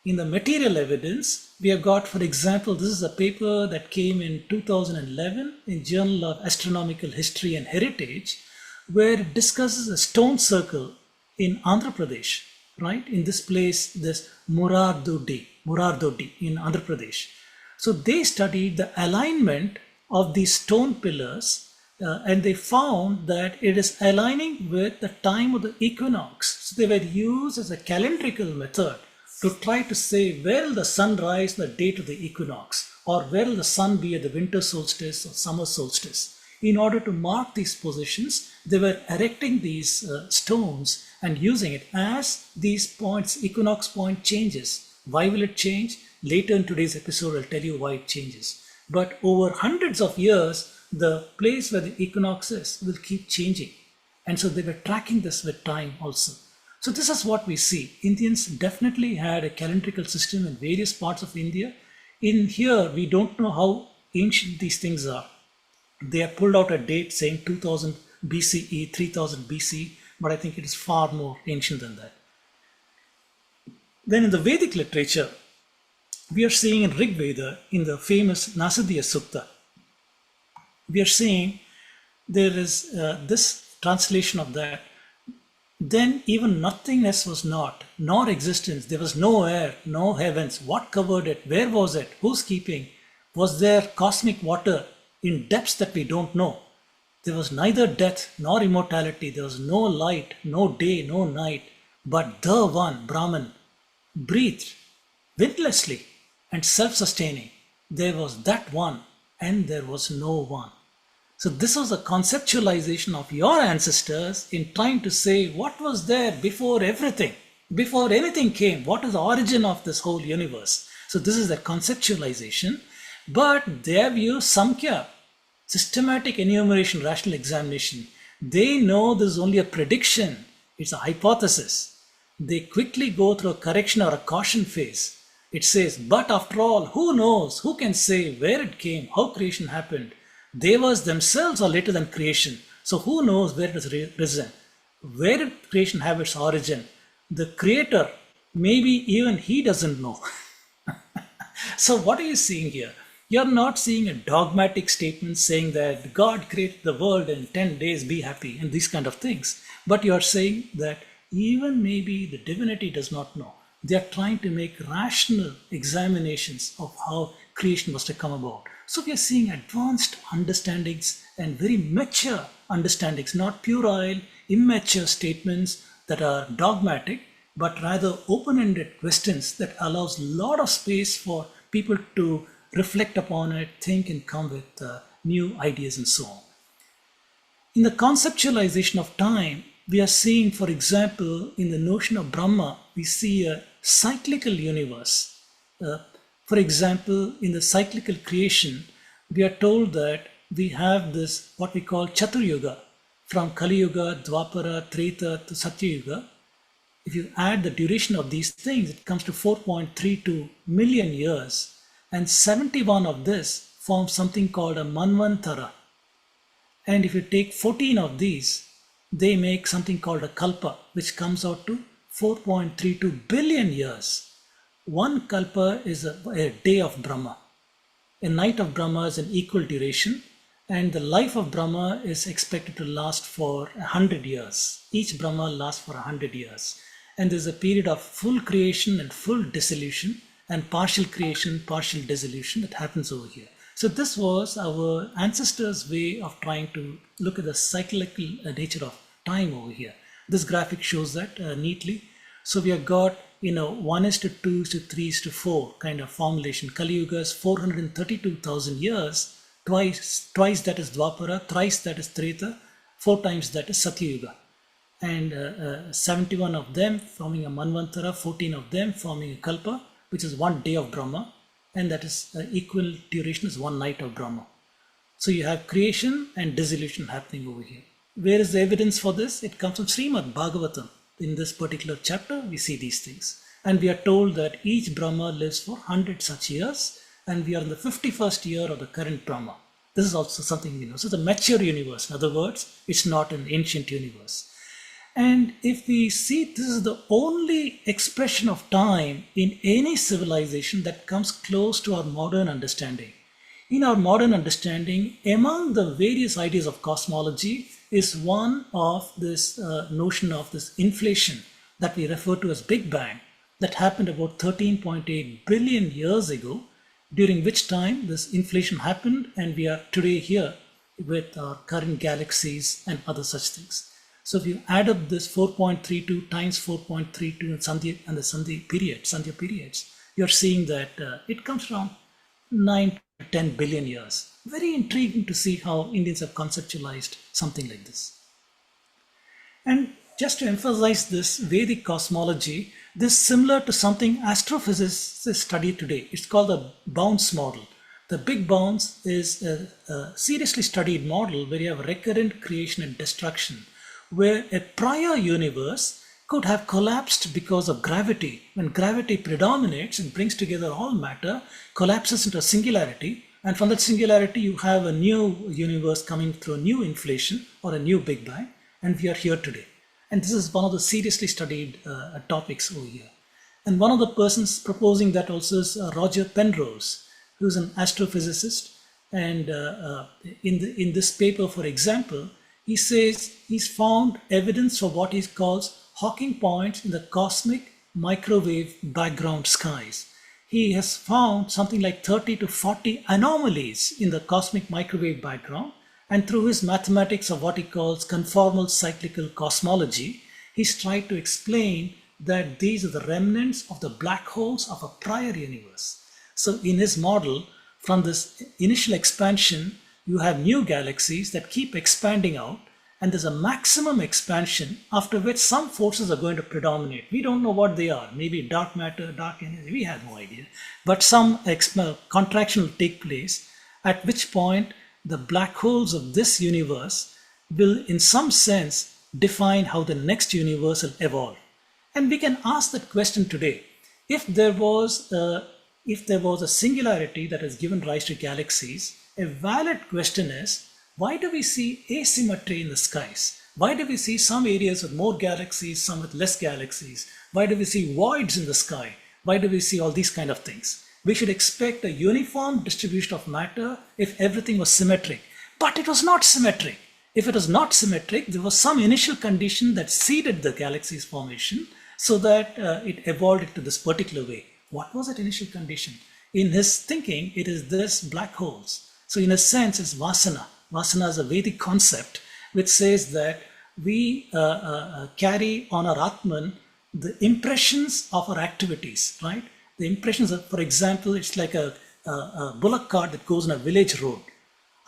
Speaker 1: In the material evidence, we have got, for example, this is a paper that came in 2011 in Journal of Astronomical History and Heritage, where it discusses a stone circle in Andhra Pradesh, right? In this place, this Murardodi in Andhra Pradesh. So they studied the alignment of these stone pillars and they found that it is aligning with the time of the equinox. So they were used as a calendrical method to try to say where will the sun rise on the date of the equinox, or where will the sun be at the winter solstice or summer solstice. In order to mark these positions, they were erecting these stones and using it as these points, equinox point changes. Why will it change? Later in today's episode, I'll tell you why it changes. But over hundreds of years, the place where the equinox is will keep changing. And so they were tracking this with time also. So this is what we see. Indians definitely had a calendrical system in various parts of India. In here, we don't know how ancient these things are. They have pulled out a date saying 2000 BCE, 3000 BC, but I think it is far more ancient than that. Then in the Vedic literature, we are seeing in Rig Veda, in the famous Nasadiya Sukta, we are seeing there is this translation of that. Then even nothingness was not, nor existence. There was no air, no heavens. What covered it? Where was it? Who's keeping? Was there cosmic water in depths that we don't know? There was neither death nor immortality. There was no light, no day, no night. But the one, Brahman, breathed windlessly and self-sustaining. There was that one and there was no one. So this was a conceptualization of your ancestors in trying to say what was there before everything, before anything came. What is the origin of this whole universe? So this is the conceptualization. But their view, Samkhya, systematic enumeration, rational examination, they know this is only a prediction. It's a hypothesis. They quickly go through a correction or a caution phase. It says, but after all, who knows? Who can say where it came, how creation happened? Devas themselves are later than creation. So who knows where it has risen? Where did creation have its origin? The creator, maybe even he doesn't know. So what are you seeing here? You're not seeing a dogmatic statement saying that God created the world in 10 days, be happy, and these kind of things. But you're saying that even maybe the divinity does not know. They are trying to make rational examinations of how creation must have come about. So we are seeing advanced understandings and very mature understandings, not puerile, immature statements that are dogmatic, but rather open-ended questions that allows a lot of space for people to reflect upon it, think and come with new ideas and so on. In the conceptualization of time, we are seeing, for example, in the notion of Brahma, we see a cyclical universe. For example, in the cyclical creation, we are told that we have this, what we call Chaturyuga, from Kali Yuga, Dwapara, Treta to Satyayuga. If you add the duration of these things, it comes to 4.32 million years. And 71 of this forms something called a Manvantara. And if you take 14 of these, they make something called a Kalpa, which comes out to 4.32 billion years. One Kalpa is a day of Brahma. A night of Brahma is an equal duration, and the life of Brahma is expected to last for 100 years. Each Brahma lasts for 100 years. And there's a period of full creation and full dissolution, and partial creation, partial dissolution that happens over here. So this was our ancestors' way of trying to look at the cyclical nature of time over here. This graphic shows that neatly. So we have got 1:2:3:4 kind of formulation. Kali Yuga is 432,000 years, twice that is Dwapara, thrice that is Treta, 4 times that is Satyayuga. And 71 of them forming a Manvantara, 14 of them forming a Kalpa, which is 1 day of Brahma, and that is equal duration is 1 night of Brahma. So you have creation and dissolution happening over here. Where is the evidence for this? It comes from Srimad Bhagavatam. In this particular chapter, we see these things. And we are told that each Brahma lives for 100 such years, and we are in the 51st year of the current Brahma. This is also something we know. So it's a mature universe. In other words, it's not an ancient universe. And if we see this is the only expression of time in any civilization that comes close to our modern understanding. In our modern understanding, among the various ideas of cosmology is one of this notion of this inflation that we refer to as Big Bang that happened about 13.8 billion years ago, during which time this inflation happened and we are today here with our current galaxies and other such things. So if you add up this 4.32 times 4.32 and the Sandhya periods, you're seeing that it comes from 9 to 10 billion years. Very intriguing to see how Indians have conceptualized something like this. And just to emphasize this Vedic cosmology, this is similar to something astrophysicists study today. It's called the bounce model. The big bounce is a seriously studied model where you have recurrent creation and destruction, where a prior universe could have collapsed because of gravity. When gravity predominates and brings together all matter, collapses into a singularity, and from that singularity you have a new universe coming through a new inflation or a new Big Bang, and we are here today. And this is one of the seriously studied topics over here. And one of the persons proposing that also is Roger Penrose, who's an astrophysicist, and in this paper, for example, he says he's found evidence for what he calls Hawking points in the cosmic microwave background skies. He has found something like 30 to 40 anomalies in the cosmic microwave background, And through his mathematics of what he calls conformal cyclical cosmology, he's tried to explain that these are the remnants of the black holes of a prior universe. So in his model, from this initial expansion, you have new galaxies that keep expanding out, and there's a maximum expansion after which some forces are going to predominate. We don't know what they are. Maybe dark matter, dark energy, we have no idea. But some contraction will take place, at which point the black holes of this universe will, in some sense, define how the next universe will evolve. And we can ask that question today. If there was a singularity that has given rise to galaxies, a valid question is, why do we see asymmetry in the skies? Why do we see some areas with more galaxies, some with less galaxies? Why do we see voids in the sky? Why do we see all these kind of things? We should expect a uniform distribution of matter if everything was symmetric. But it was not symmetric. If it was not symmetric, there was some initial condition that seeded the galaxy's formation so that it evolved into this particular way. What was that initial condition? In his thinking, it is this black holes. So in a sense, it's vasana. Vasana is a Vedic concept which says that we carry on our Atman the impressions of our activities, right? The impressions of, for example, it's like a bullock cart that goes on a village road.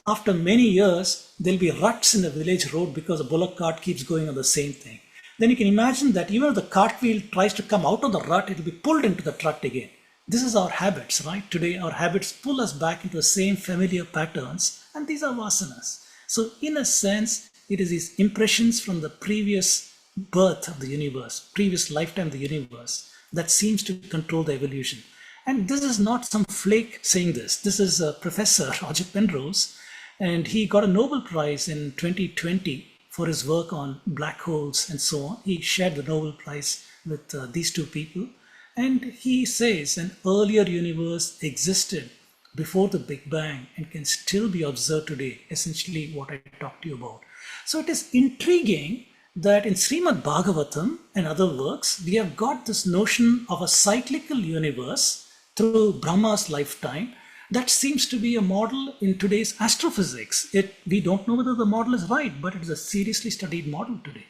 Speaker 1: After many years, there'll be ruts in the village road because the bullock cart keeps going on the same thing. Then you can imagine that even if the cartwheel tries to come out of the rut, it will be pulled into the rut again. This is our habits, right? Today, our habits pull us back into the same familiar patterns, and these are vasanas. So in a sense, it is these impressions from the previous birth of the universe, previous lifetime of the universe, that seems to control the evolution. And this is not some flake saying this. This is a professor, Roger Penrose, and he got a Nobel Prize in 2020 for his work on black holes and so on. He shared the Nobel Prize with these two people. And he says an earlier universe existed before the Big Bang and can still be observed today, essentially what I talked to you about. So it is intriguing that in Srimad Bhagavatam and other works, we have got this notion of a cyclical universe through Brahma's lifetime. That seems to be a model in today's astrophysics. We don't know whether the model is right, but it is a seriously studied model today.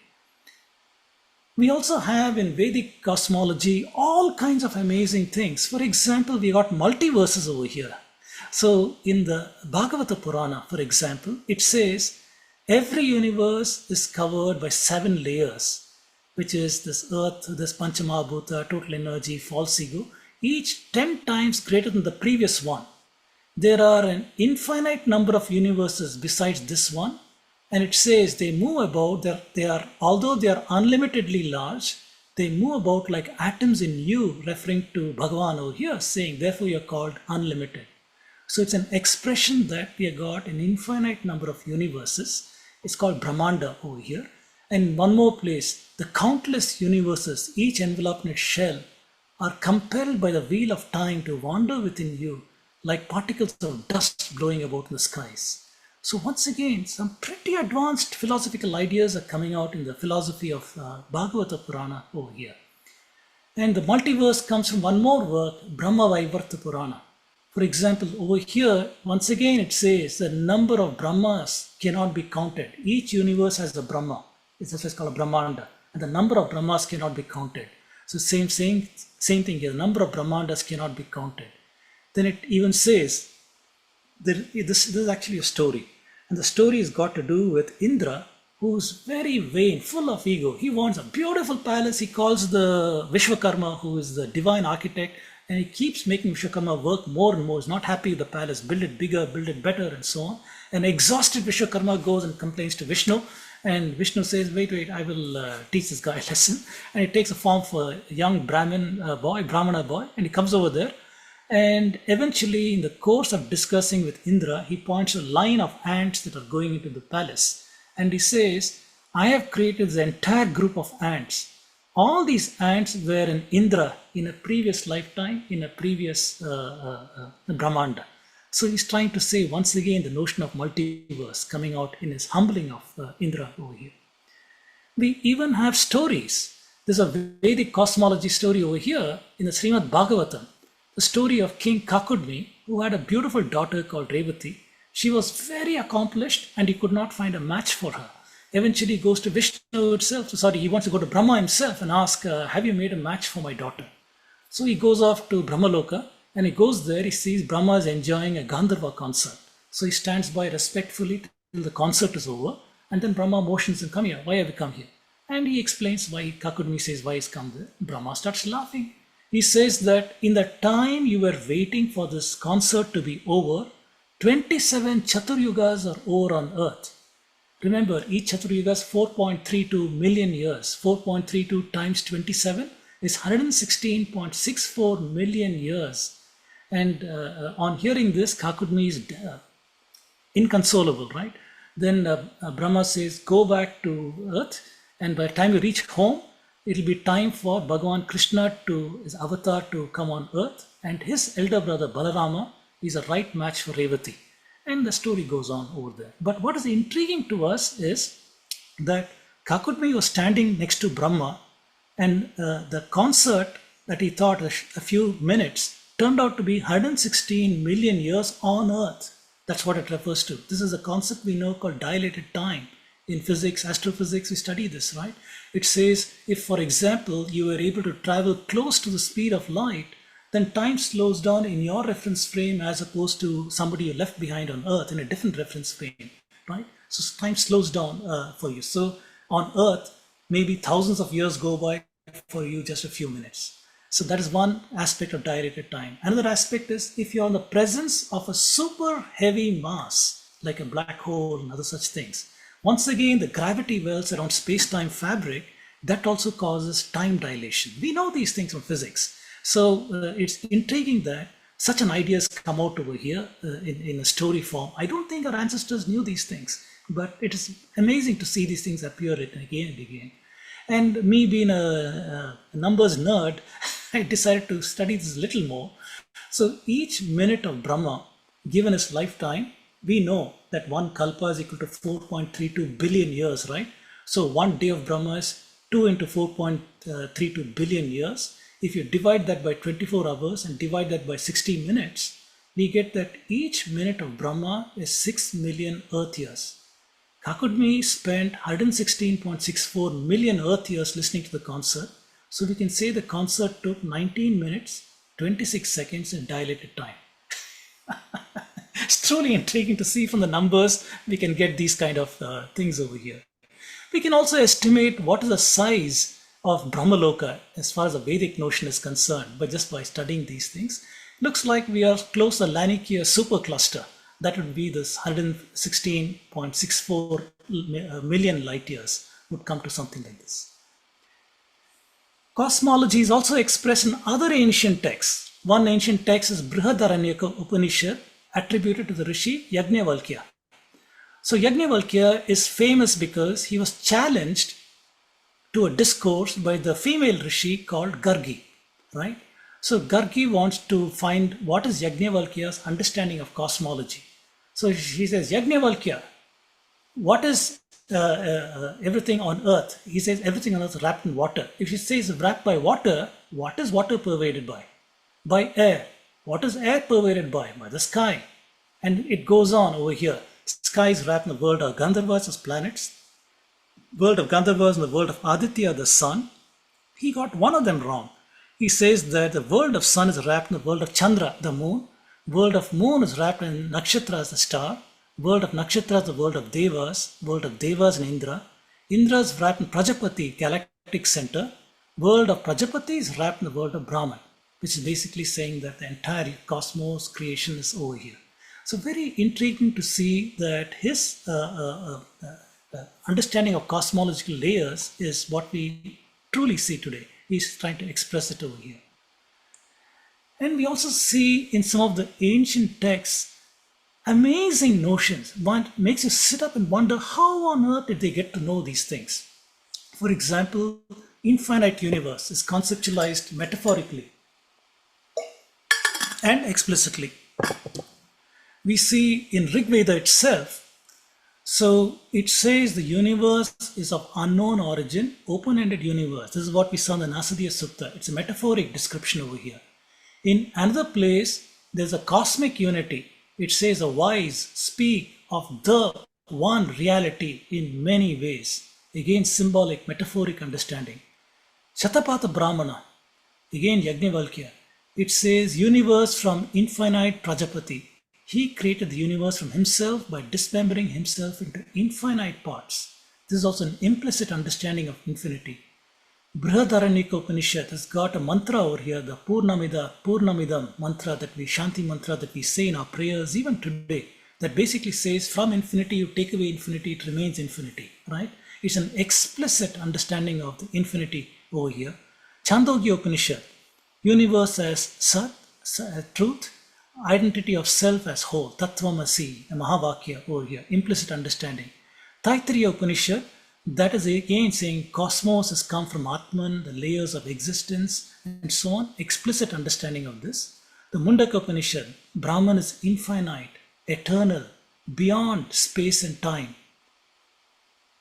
Speaker 1: We also have in Vedic cosmology all kinds of amazing things. For example, we got multiverses over here. So in the Bhagavata Purana, for example, it says every universe is covered by 7 layers, which is this earth, this Panchamahabhuta, total energy, false ego, each 10 times greater than the previous one. There are an infinite number of universes besides this one. And it says they move about, although they are unlimitedly large, they move about like atoms in you, referring to Bhagavan over here, saying, therefore you're called unlimited. So it's an expression that we have got an infinite number of universes. It's called Brahmanda over here. And one more place, the countless universes, each enveloped in its shell, are compelled by the wheel of time to wander within you like particles of dust blowing about in the skies. So once again, some pretty advanced philosophical ideas are coming out in the philosophy of Bhagavata Purana over here. And the multiverse comes from one more work, Brahma Vaivarta Purana. For example, over here, once again it says the number of Brahmas cannot be counted. Each universe has a Brahma. It's just called a Brahmanda. And the number of Brahmas cannot be counted. So same thing here, the number of Brahmandas cannot be counted. Then it even says, this is actually a story. And the story has got to do with Indra, who's very vain, full of ego. He wants a beautiful palace. He calls the Vishwakarma, who is the divine architect, and he keeps making Vishwakarma work more and more. He's not happy with the palace, build it bigger, build it better, and so on. And exhausted Vishwakarma goes and complains to Vishnu. And Vishnu says, wait, I will teach this guy a lesson. And he takes a form for a young Brahmana boy, and he comes over there. And eventually, in the course of discussing with Indra, he points to a line of ants that are going into the palace. And he says, I have created the entire group of ants. All these ants were in Indra in a previous lifetime, in a previous Brahmanda. So he's trying to say once again the notion of multiverse coming out in his humbling of Indra over here. We even have stories. There's a Vedic cosmology story over here in the Srimad Bhagavatam. The story of King Kakudmi, who had a beautiful daughter called Revati. She was very accomplished and he could not find a match for her. Eventually he goes to Vishnu itself, he wants to go to Brahma himself and ask, have you made a match for my daughter? So he goes off to Brahmaloka and he goes there, he sees Brahma is enjoying a Gandharva concert. So he stands by respectfully till the concert is over, and then Brahma motions him, come here, why have you come here? And he explains why, Kakudmi says why he's come there. Brahma starts laughing. He says that in the time you were waiting for this concert to be over, 27 Chaturyugas are over on earth. Remember, each Chaturyuga is 4.32 million years. 4.32 times 27 is 116.64 million years. And on hearing this, Kakudmi is inconsolable, right? Then Brahma says, go back to earth, and by the time you reach home, it will be time for Bhagavan Krishna his avatar to come on earth, and his elder brother Balarama is a right match for Revati. And the story goes on over there. But what is intriguing to us is that Kakudmi was standing next to Brahma, and the concert that he thought a few minutes turned out to be 116 million years on earth. That's what it refers to. This is a concept we know called dilated time. In physics, astrophysics, we study this, right? It says if, for example, you were able to travel close to the speed of light, then time slows down in your reference frame as opposed to somebody you left behind on Earth in a different reference frame, right? So time slows down for you. So on Earth, maybe thousands of years go by for you just a few minutes. So that is one aspect of dilated time. Another aspect is if you're in the presence of a super heavy mass, like a black hole and other such things. Once again, the gravity wells around space-time fabric, that also causes time dilation. We know these things from physics. So it's intriguing that such an idea has come out over here in a story form. I don't think our ancestors knew these things, but it is amazing to see these things appear again and again. And me being a numbers nerd, I decided to study this a little more. So each minute of Brahma, given his lifetime, we know that one kalpa is equal to 4.32 billion years, right? So one day of Brahma is 2 into 4.32 billion years. If you divide that by 24 hours and divide that by 60 minutes, we get that each minute of Brahma is 6 million Earth years. Kakudmi spent 116.64 million Earth years listening to the concert. So we can say the concert took 19 minutes, 26 seconds in dilated time. It's truly intriguing to see from the numbers we can get these kind of things over here. We can also estimate what is the size of Brahmaloka as far as the Vedic notion is concerned, but just by studying these things. Looks like we are close to the Laniakea supercluster. That would be this 116.64 million light years would come to something like this. Cosmology is also expressed in other ancient texts. One ancient text is Brihadaranyaka Upanishad, attributed to the Rishi Yajnavalkya. So Yajnavalkya is famous because he was challenged to a discourse by the female Rishi called Gargi, right? So Gargi wants to find what is Yajnavalkya's understanding of cosmology. So she says, Yajnavalkya, what is everything on earth? He says everything on earth is wrapped in water. If she says wrapped by water, what is water pervaded by? By air. What is air pervaded by? By the sky. And it goes on over here. Sky is wrapped in the world of Gandharvas as planets. World of Gandharvas and the world of Aditya, the sun. He got one of them wrong. He says that the world of sun is wrapped in the world of Chandra, the moon. World of moon is wrapped in Nakshatras, the star. World of Nakshatras, the world of Devas. World of Devas and Indra. Indra is wrapped in Prajapati, galactic center. World of Prajapati is wrapped in the world of Brahman, which is basically saying that the entire cosmos creation is over here. So very intriguing to see that his understanding of cosmological layers is what we truly see today. He's trying to express it over here. And we also see in some of the ancient texts amazing notions. One makes you sit up and wonder how on earth did they get to know these things. For example, infinite universe is conceptualized metaphorically and explicitly. We see in Rig Veda itself, so it says the universe is of unknown origin, open-ended universe. This is what we saw in the Nasadiya Sutta. It's a metaphoric description over here. In another place, there's a cosmic unity. It says the wise speak of the one reality in many ways. Again, symbolic, metaphoric understanding. Shatapatha Brahmana, again Yajnavalkya. It says universe from infinite Prajapati. He created the universe from himself by dismembering himself into infinite parts. This is also an implicit understanding of infinity. Brihadaranyaka Upanishad has got a mantra over here, the Purnamidam mantra that we, Shanti mantra that we say in our prayers even today, that basically says from infinity you take away infinity, it remains infinity, right? It's an explicit understanding of the infinity over here. Chandogya Upanishad, universe as Sat, truth, identity of self as whole, Tattvamasi, a Mahavakya over here, implicit understanding. Taittiriya Upanishad, that is again saying cosmos has come from Atman, the layers of existence, and so on. Explicit understanding of this. The Mundaka Upanishad, Brahman is infinite, eternal, beyond space and time.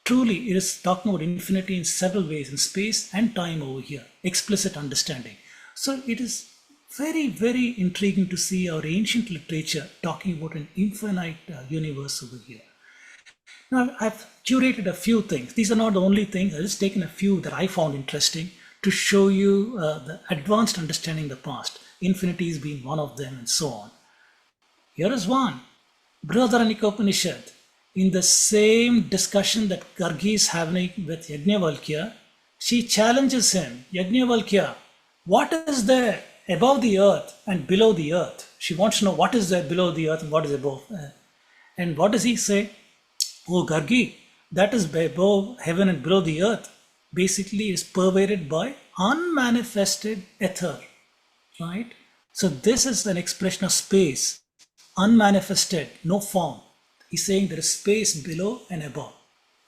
Speaker 1: Truly, it is talking about infinity in several ways, in space and time over here. Explicit understanding. So it is very, very intriguing to see our ancient literature talking about an infinite universe over here. Now, I've curated a few things. These are not the only things. I've just taken a few that I found interesting to show you the advanced understanding of the past. Infinity has been one of them and so on. Here is one. Brihadaranyaka Upanishad. In the same discussion that Gargi is having with Yajnavalkya, she challenges him. Yajnavalkya, what is there above the earth and below the earth? She wants to know what is there below the earth and what is above. And what does he say? Oh Gargi, that is above heaven and below the earth. Basically, is pervaded by unmanifested ether, right? So this is an expression of space, unmanifested, no form. He's saying there is space below and above.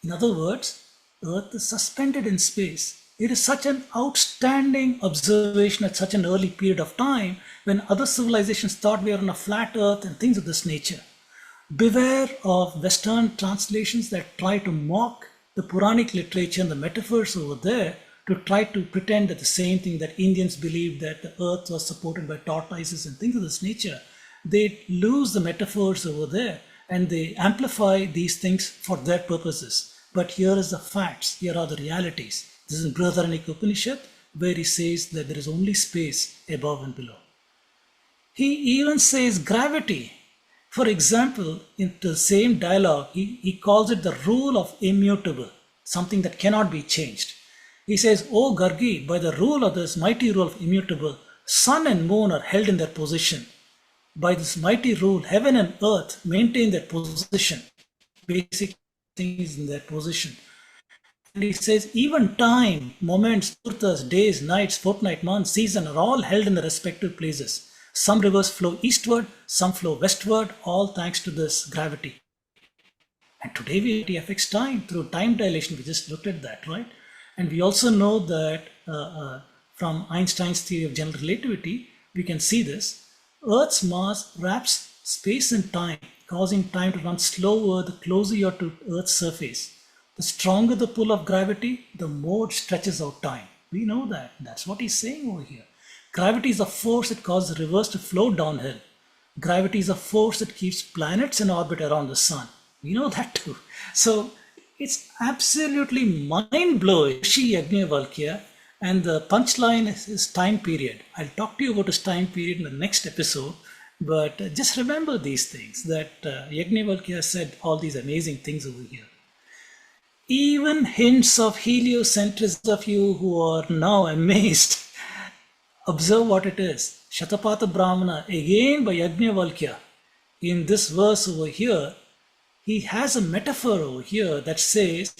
Speaker 1: In other words, earth is suspended in space. It is such an outstanding observation at such an early period of time when other civilizations thought we were on a flat earth and things of this nature. Beware of Western translations that try to mock the Puranic literature and the metaphors over there to try to pretend that the same thing that Indians believed that the earth was supported by tortoises and things of this nature. They lose the metaphors over there and they amplify these things for their purposes. But here is the facts, here are the realities. This is in Brihadaranyaka Upanishad where he says that there is only space above and below. He even says gravity. For example, in the same dialogue, he calls it the rule of immutable, something that cannot be changed. He says, "O Gargi, by the rule of this mighty rule of immutable, sun and moon are held in their position. By this mighty rule, heaven and earth maintain their position." Basic things in their position. And he says, even time, moments, murtas, days, nights, fortnight, months, season are all held in their respective places. Some rivers flow eastward, some flow westward, all thanks to this gravity. And today we affects time through time dilation. We just looked at that, right? And we also know that from Einstein's theory of general relativity, we can see this. Earth's mass wraps space and time, causing time to run slower the closer you are to Earth's surface. The stronger the pull of gravity, the more it stretches out time. We know that. That's what he's saying over here. Gravity is a force that causes rivers to flow downhill. Gravity is a force that keeps planets in orbit around the sun. We know that too. So it's absolutely mind-blowing. Rishi Yajnavalkya, and the punchline is his time period. I'll talk to you about his time period in the next episode. But just remember these things, that Yajnavalkya said all these amazing things over here. Even hints of heliocentrism of you who are now amazed. Observe what it is. Shatapatha Brahmana, again by Yajnavalkya. In this verse over here, he has a metaphor over here that says,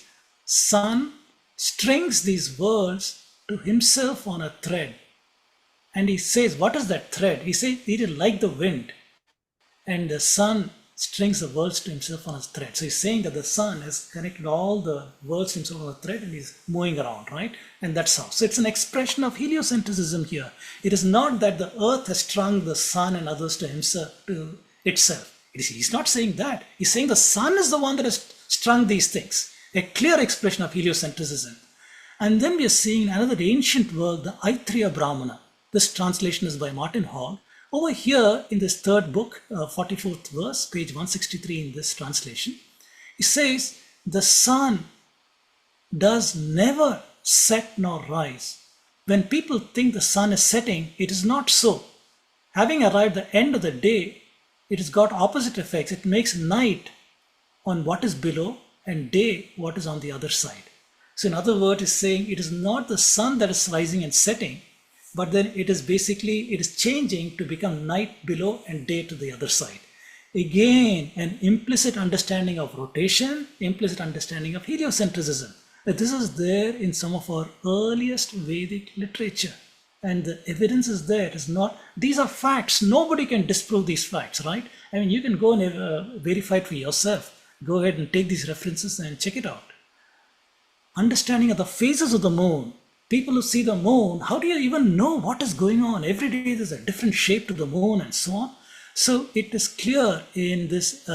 Speaker 1: sun strings these worlds to himself on a thread. And he says, what is that thread? He says, it is like the wind. And the sun strings the worlds to himself on a thread. So he's saying that the sun has connected all the worlds to himself on a thread and he's moving around, right? And that's how. So it's an expression of heliocentrism here. It is not that the earth has strung the sun and others to himself, to itself. He's not saying that. He's saying the sun is the one that has strung these things. A clear expression of heliocentrism. And then we are seeing another ancient work, the Aitreya Brahmana. This translation is by Martin Hall, Over here in this third book, 44th verse, page 163 in this translation, it says, the sun does never set nor rise. When people think the sun is setting, it is not so. Having arrived at the end of the day, it has got opposite effects. It makes night on what is below and day what is on the other side. So in other words, it's saying it is not the sun that is rising and setting, but then it is changing to become night below and day to the other side. Again, an implicit understanding of rotation, implicit understanding of heliocentrism. This is there in some of our earliest Vedic literature. And the evidence is there. It is not, these are facts. Nobody can disprove these facts, right? I mean, you can go and verify it for yourself. Go ahead and take these references and check it out. Understanding of the phases of the moon. People who see the moon, how do you even know what is going on? Every day there's a different shape to the moon and so on. So it is clear in this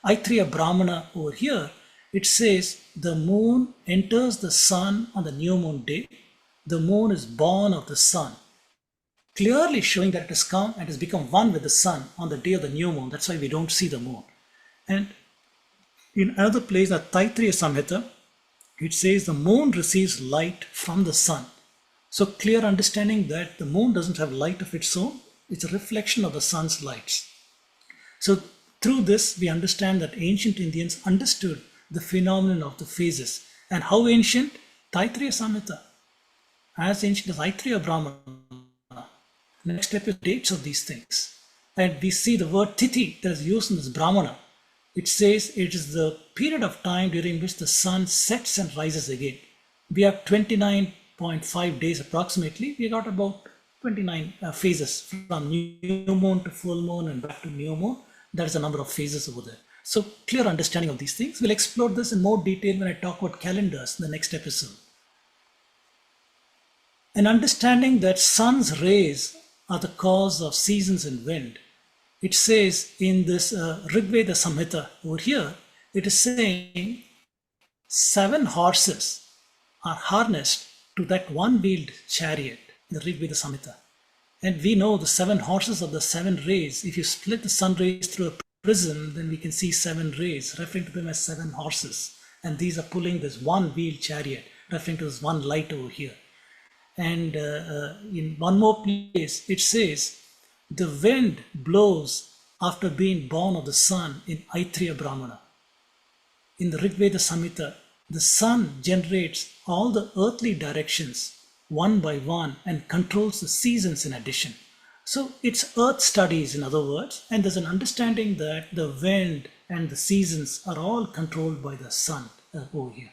Speaker 1: Aitreya Brahmana over here. It says the moon enters the sun on the new moon day. The moon is born of the sun, clearly showing that it has come and has become one with the sun on the day of the new moon. That's why we don't see the moon. And in another place, the Taittiriya Samhita, it says the moon receives light from the sun. So clear understanding that the moon doesn't have light of its own. It's a reflection of the sun's lights. So through this, we understand that ancient Indians understood the phenomenon of the phases. And how ancient? Taittiriya Samhita. As ancient as Aitreya Brahmana. Next step is dates of these things. And we see the word Tithi that is used in this Brahmana. It says it is the period of time during which the sun sets and rises again. We have 29.5 days approximately. We got about 29 phases from new moon to full moon and back to new moon. That is the number of phases over there. So clear understanding of these things. We'll explore this in more detail when I talk about calendars in the next episode. An understanding that sun's rays are the cause of seasons and wind. It says in this Rig Veda Samhita over here, it is saying 7 horses are harnessed to that one-wheeled chariot in the Rig Veda Samhita. And we know the 7 horses are the 7 rays. If you split the sun rays through a prism, then we can see 7 rays, referring to them as 7 horses. And these are pulling this one-wheeled chariot, referring to this one light over here. And in one more place, it says, the wind blows after being born of the sun in Aitreya Brahmana. In the Rig Veda Samhita, the sun generates all the earthly directions one by one and controls the seasons in addition. So it's earth studies, in other words, and there's an understanding that the wind and the seasons are all controlled by the sun over here.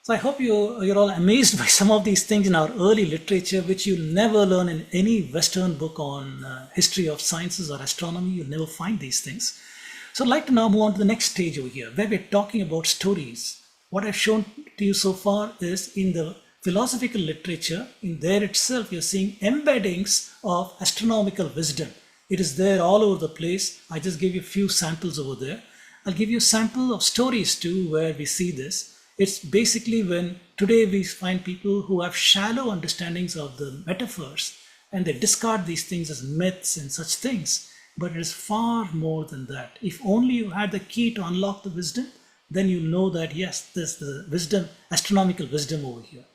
Speaker 1: So I hope you're all amazed by some of these things in our early literature, which you'll never learn in any Western book on history of sciences or astronomy. You'll never find these things. So I'd like to now move on to the next stage over here, where we're talking about stories. What I've shown to you so far is in the philosophical literature, in there itself, you're seeing embeddings of astronomical wisdom. It is there all over the place. I just gave you a few samples over there. I'll give you a sample of stories too, where we see this. It's basically when today we find people who have shallow understandings of the metaphors and they discard these things as myths and such things. But it is far more than that. If only you had the key to unlock the wisdom, then you know that yes, there's the wisdom, astronomical wisdom over here.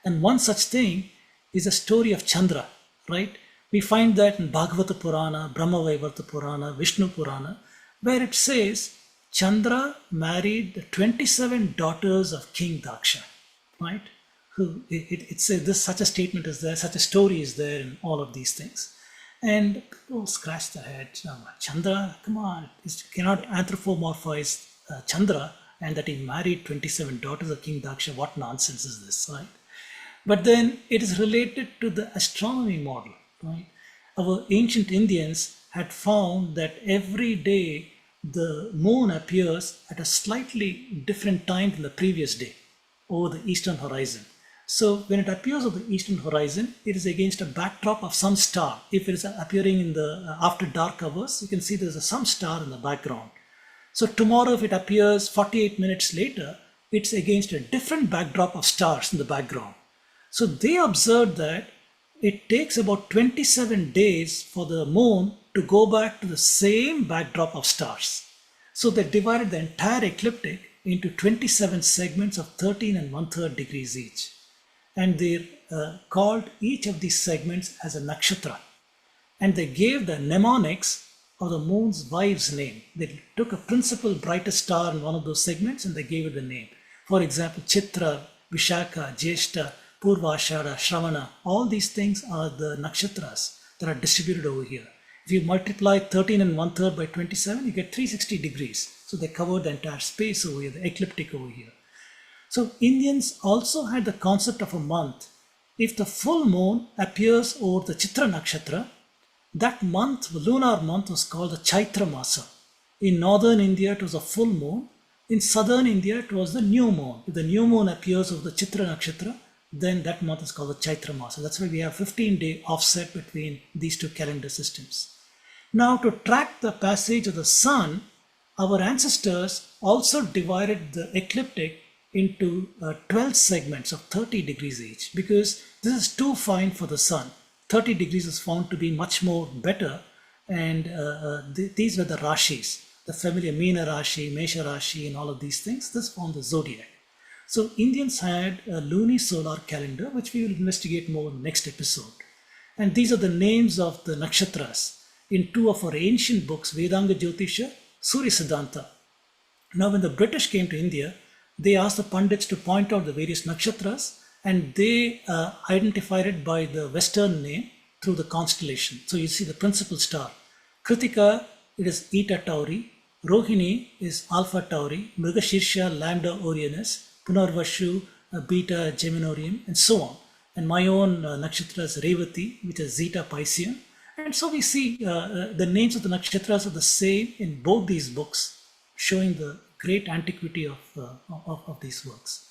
Speaker 1: And one such thing is a story of Chandra, right? We find that in Bhagavata Purana, Brahma Vaivarta Purana, Vishnu Purana, where it says Chandra married the 27 daughters of King Daksha, right? It says such a statement is there, such a story is there in all of these things. And people scratch their head. Chandra, come on, you cannot anthropomorphize Chandra and that he married 27 daughters of King Daksha. What nonsense is this, right? But then it is related to the astronomy model, right? Our ancient Indians had found that every day the moon appears at a slightly different time than the previous day over the eastern horizon. So when it appears on the eastern horizon, it is against a backdrop of some star. If it is appearing in the after dark hours, you can see there's some star in the background. So tomorrow, if it appears 48 minutes later, it's against a different backdrop of stars in the background. So they observed that it takes about 27 days for the moon to go back to the same backdrop of stars. So they divided the entire ecliptic into 27 segments of 13 and 1/3 degrees each. And they called each of these segments as a nakshatra. And they gave the mnemonics of the moon's wife's name. They took a principal brightest star in one of those segments and they gave it the name. For example, Chitra, Vishaka, Jeshta, Purvashada, Shravana, all these things are the nakshatras that are distributed over here. If you multiply 13 and 1/3 by 27, you get 360 degrees. So they covered the entire space over here, the ecliptic over here. So Indians also had the concept of a month. If the full moon appears over the Chitra nakshatra, that month, the lunar month, was called the Chaitra Masa. In northern India, it was a full moon. In southern India, it was the new moon. If the new moon appears over the Chitra Nakshatra, then that month is called the Chaitra Masa. That's why we have 15-day offset between these two calendar systems. Now, to track the passage of the sun, our ancestors also divided the ecliptic into 12 segments of 30 degrees each, because this is too fine for the sun. 30 degrees is found to be much more better, and these were the rashis, the familiar Meena Rashi, Mesha Rashi, and all of these things. This formed the zodiac. So Indians had a lunisolar calendar, which we will investigate more in the next episode. And these are the names of the nakshatras in two of our ancient books, Vedanga Jyotisha, Surya Siddhanta. Now when the British came to India, they asked the Pandits to point out the various nakshatras, and they identified it by the Western name through the constellation. So you see the principal star. Kritika, it is Eta Tauri. Rohini is Alpha Tauri. Mrigashirsha, Lambda Orionis. Punarvashu, Beta Geminorum, and so on. And my own nakshatra is Revati, which is Zeta Piscean. And so we see the names of the nakshatras are the same in both these books, showing the great antiquity of these works.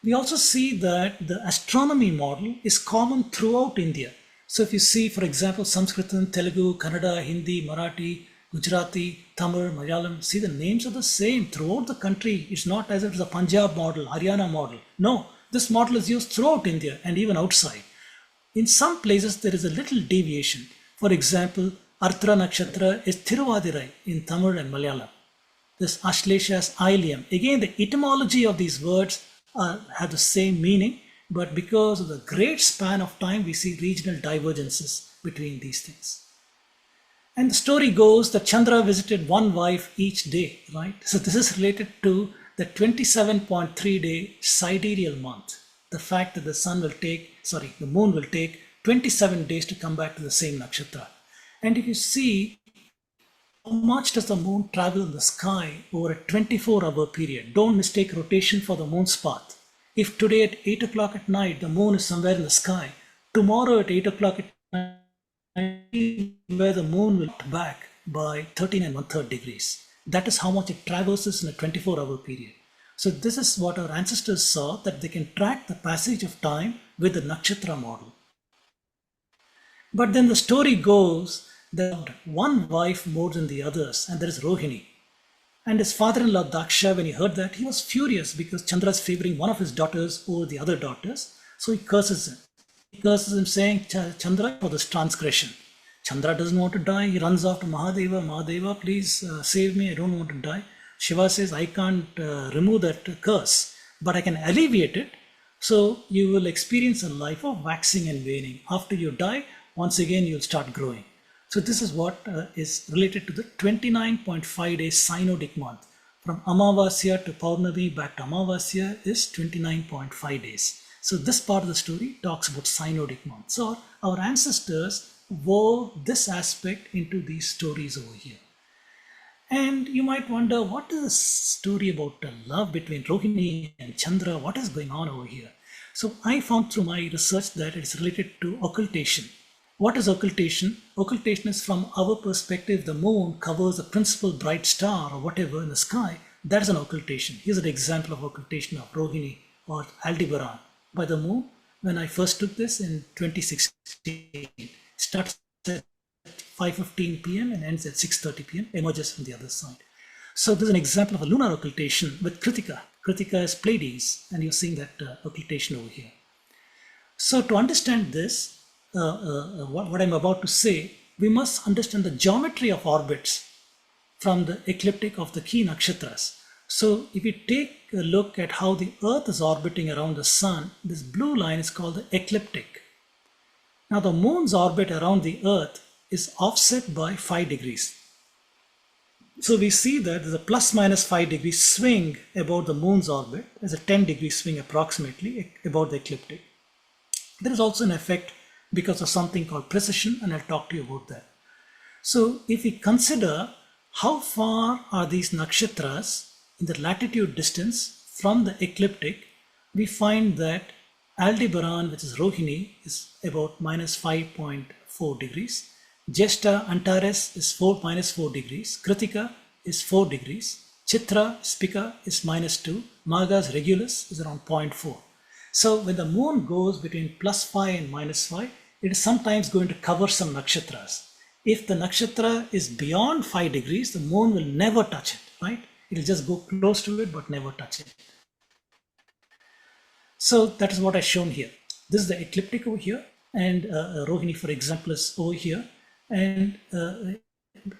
Speaker 1: We also see that the astronomy model is common throughout India. So if you see, for example, Sanskritam, Telugu, Kannada, Hindi, Marathi, Gujarati, Tamil, Malayalam, see the names are the same throughout the country. It's not as if it's a Punjab model, Haryana model. No, this model is used throughout India and even outside. In some places, there is a little deviation. For example, Arthra Nakshatra is Thiruvadirai in Tamil and Malayalam. This Ashlesha is Ilium. Again, the etymology of these words have the same meaning, but because of the great span of time, we see regional divergences between these things. And the story goes that Chandra visited one wife each day, right? So this is related to the 27.3-day sidereal month. The fact that the moon will take 27 days to come back to the same nakshatra. And if you see, how much does the moon travel in the sky over a 24-hour period? Don't mistake rotation for the moon's path. If today at 8 o'clock at night, the moon is somewhere in the sky, tomorrow at 8 o'clock at night, where the moon will come back by 13 and 1/3 degrees. That is how much it traverses in a 24-hour period. So this is what our ancestors saw, that they can track the passage of time with the nakshatra model. But then the story goes that one wife more than the others, and there is Rohini. And his father-in-law Daksha, when he heard that, he was furious because Chandra is favoring one of his daughters over the other daughters. So he curses him. He curses him saying, Chandra, for this transgression. Chandra doesn't want to die. He runs off to Mahadeva. Mahadeva, please save me. I don't want to die. Shiva says, I can't remove that curse, but I can alleviate it. So you will experience a life of waxing and waning. After you die, once again, you'll start growing. So this is what is related to the 29.5-day synodic month. From Amavasya to Paurnami back to Amavasya is 29.5 days. So this part of the story talks about synodic month. So our ancestors wove this aspect into these stories over here. And you might wonder, what is this story about love between Rohini and Chandra? What is going on over here? So I found through my research that it's related to occultation. What is occultation? Occultation is, from our perspective, the moon covers a principal bright star or whatever in the sky. That is an occultation. Here's an example of occultation of Rohini or Aldebaran by the moon. When I first took this in 2016, it starts at 5:15 p.m. and ends at 6:30 p.m. emerges from the other side. So there's an example of a lunar occultation with Kritika. Kritika is Pleiades, and you're seeing that occultation over here. So to understand this, what I'm about to say, we must understand the geometry of orbits from the ecliptic of the key nakshatras. So if you take a look at how the Earth is orbiting around the Sun, this blue line is called the ecliptic. Now the Moon's orbit around the Earth is offset by 5 degrees. So we see that there's a plus minus 5 degree swing about the Moon's orbit. There's a 10 degree swing approximately about the ecliptic. There is also an effect because of something called precession, and I'll talk to you about that. So if we consider how far are these nakshatras in the latitude distance from the ecliptic, we find that Aldebaran, which is Rohini, is about minus 5.4 degrees. Jeshta, Antares is minus 4 degrees. Kritika is 4 degrees. Chitra, Spica is minus 2. Magas Regulus is around 0.4. So when the moon goes between plus 5 and minus 5, it is sometimes going to cover some nakshatras. If the nakshatra is beyond 5 degrees, the moon will never touch it, right? It will just go close to it but never touch it. So that is what I've shown here. This is the ecliptic over here, and Rohini, for example, is over here. And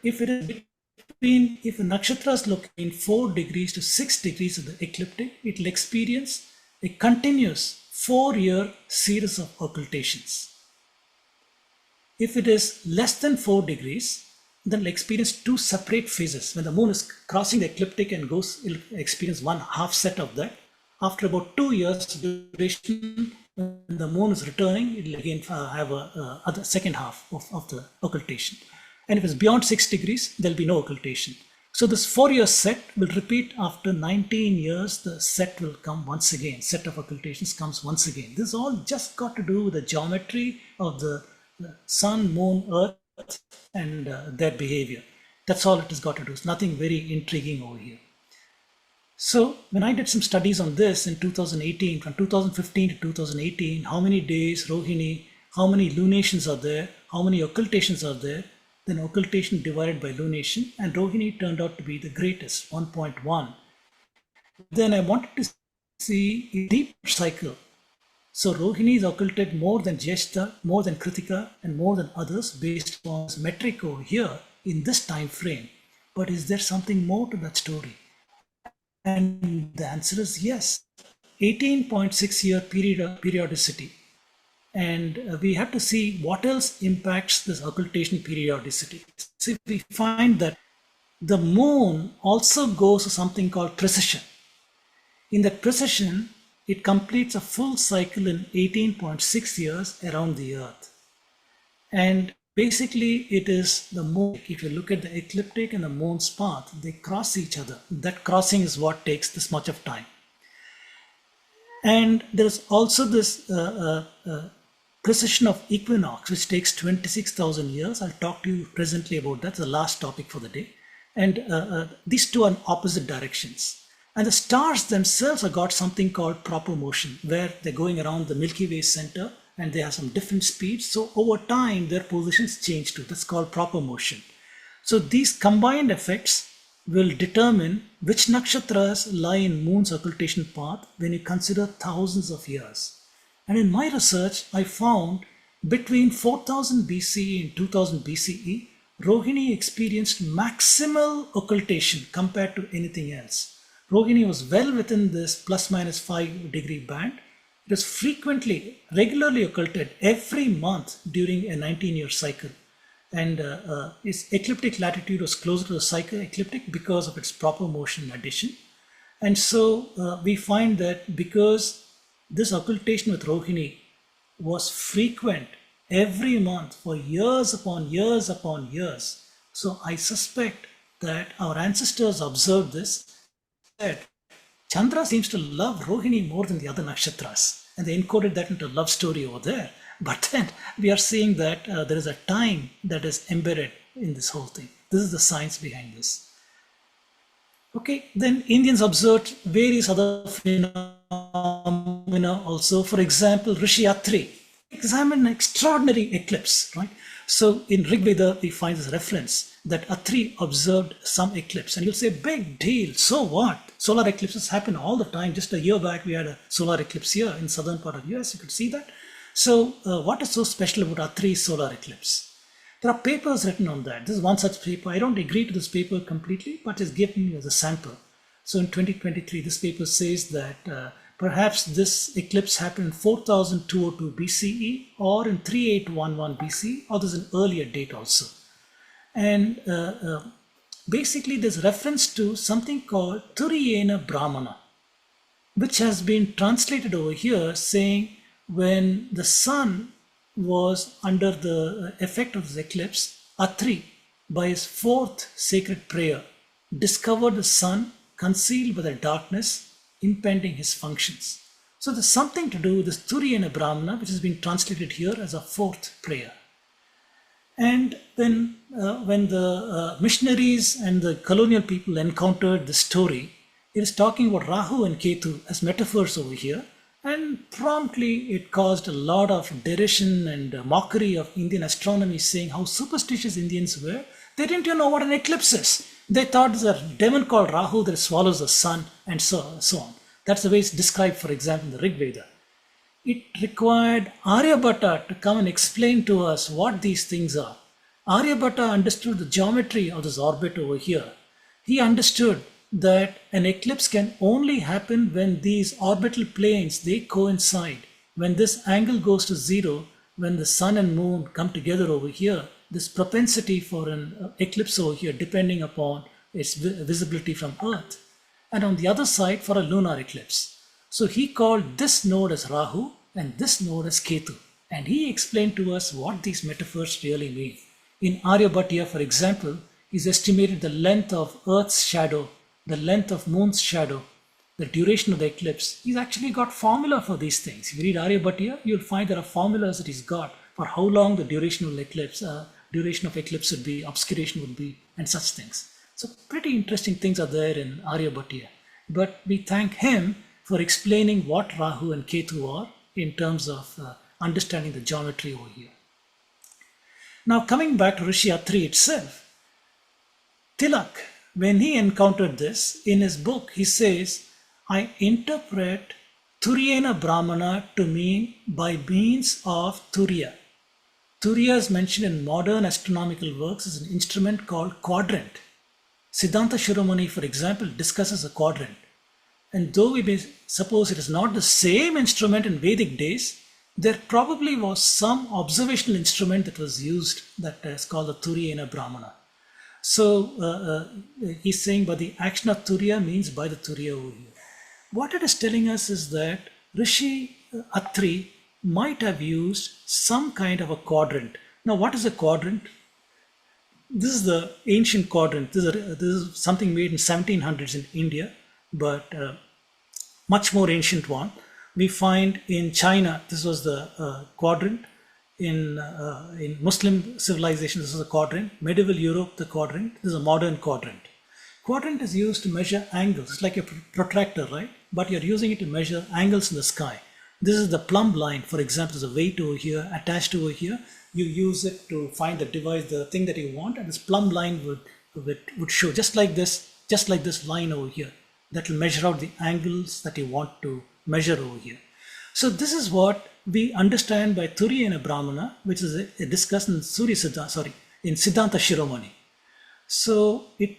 Speaker 1: if it is between, if a nakshatra is looking 4 degrees to 6 degrees of the ecliptic, it will experience a continuous 4-year series of occultations. If it is less than 4 degrees, then it will experience 2 separate phases. When the moon is crossing the ecliptic and goes, it will experience one half set of that. After about 2 years duration, when the moon is returning, it will again have a other second half of the occultation. And if it's beyond 6 degrees, there will be no occultation. So this 4-year set will repeat after 19 years. The set will come once again. Set of occultations comes once again. This all just got to do with the geometry of the sun, moon, earth, and their behavior. That's all it has got to do. It's nothing very intriguing over here. So when I did some studies on this in 2018, from 2015 to 2018, how many days Rohini, how many lunations are there, how many occultations are there, then occultation divided by lunation, and Rohini turned out to be the greatest, 1.1. Then I wanted to see a deeper cycle. So Rohini is occulted more than Jeshta, more than Kritika, and more than others based on this metric over here in this time frame. But is there something more to that story? And the answer is yes. 18.6 year periodicity. And we have to see what else impacts this occultation periodicity. So if we find that the moon also goes to something called precession. In that precession, it completes a full cycle in 18.6 years around the Earth. And basically, it is the moon. If you look at the ecliptic and the moon's path, they cross each other. That crossing is what takes this much of time. And there's also this precession of equinox, which takes 26,000 years. I'll talk to you presently about that. It's the last topic for the day. And these two are in opposite directions. And the stars themselves have got something called proper motion, where they're going around the Milky Way center and they have some different speeds. So over time, their positions change too. That's called proper motion. So these combined effects will determine which nakshatras lie in moon's occultation path when you consider thousands of years. And in my research, I found between 4000 BCE and 2000 BCE, Rohini experienced maximal occultation compared to anything else. Rohini was well within this plus minus 5 degree band. It was frequently, regularly occulted every month during a 19-year cycle. And its ecliptic latitude was closer to the cycle ecliptic because of its proper motion addition. And so we find that because this occultation with Rohini was frequent every month for years upon years upon years, so I suspect that our ancestors observed this, that Chandra seems to love Rohini more than the other nakshatras, and they encoded that into a love story over there. But then we are seeing that there is a time that is embedded in this whole thing. This is the science behind this. Okay, then Indians observed various other phenomena also. For example, Rishi Atri examined an extraordinary eclipse, right? So in Rig Veda, we find this reference that Atri observed some eclipse. And you'll say, big deal, so what? Solar eclipses happen all the time. Just a year back, we had a solar eclipse here in southern part of US. You could see that. So what is so special about Atri solar eclipse? There are papers written on that. This is one such paper. I don't agree to this paper completely, but it's given me as a sample. So in 2023, this paper says that perhaps this eclipse happened in 4202 BCE or in 3811 BCE, or there's an earlier date also. And basically there's reference to something called Turiyena Brahmana, which has been translated over here saying when the sun was under the effect of this eclipse, Atri, by his fourth sacred prayer, discovered the sun concealed by the darkness impeding his functions. So there's something to do with this Turiyena Brahmana, which has been translated here as a fourth prayer. And then when the missionaries and the colonial people encountered this story, it is talking about Rahu and Ketu as metaphors over here, and promptly it caused a lot of derision and mockery of Indian astronomy, saying how superstitious Indians were. They didn't even know what an eclipse is. They thought there's a demon called Rahu that swallows the sun, and so on. That's the way it's described, for example, in the Rig Veda. It required Aryabhatta to come and explain to us what these things are. Aryabhatta understood the geometry of this orbit over here. He understood that an eclipse can only happen when these orbital planes, they coincide. When this angle goes to zero, when the sun and moon come together over here, this propensity for an eclipse over here depending upon its visibility from Earth. And on the other side for a lunar eclipse. So he called this node as Rahu and this node as Ketu. And he explained to us what these metaphors really mean. In Aryabhatta, for example, he's estimated the length of Earth's shadow, the length of Moon's shadow, the duration of the eclipse. He's actually got formula for these things. If you read Aryabhatta, you'll find there are formulas that he's got for how long the duration of eclipse would be, obscuration would be, and such things. So pretty interesting things are there in Aryabhatta. But we thank him for explaining what Rahu and Ketu are in terms of understanding the geometry over here. Now coming back to Rishi Atri itself, Tilak, when he encountered this, in his book he says, I interpret Turiyena Brahmana to mean by means of Turiya. Turiya is mentioned in modern astronomical works as an instrument called quadrant. Siddhanta Shiromani, for example, discusses a quadrant. And though we may suppose it is not the same instrument in Vedic days, there probably was some observational instrument that was used that is called the Turiyena Brahmana. So he's saying by the action of Turiya means by the Turiya over here. What it is telling us is that Rishi Atri might have used some kind of a quadrant. Now what is a quadrant? This is the ancient quadrant. This is something made in 1700s in India, but much more ancient one. We find in China, this was the quadrant. In Muslim civilization, this was a quadrant. Medieval Europe, the quadrant. This is a modern quadrant. Quadrant is used to measure angles. It's like a protractor, right? But you're using it to measure angles in the sky. This is the plumb line, for example, there's a weight over here, attached over here. You use it to find the device, the thing that you want, and this plumb line would show just like this line over here. That will measure out the angles that you want to measure over here. So this is what we understand by Turiyena Brahmana, which is discussed in Siddhanta Shiromani. So it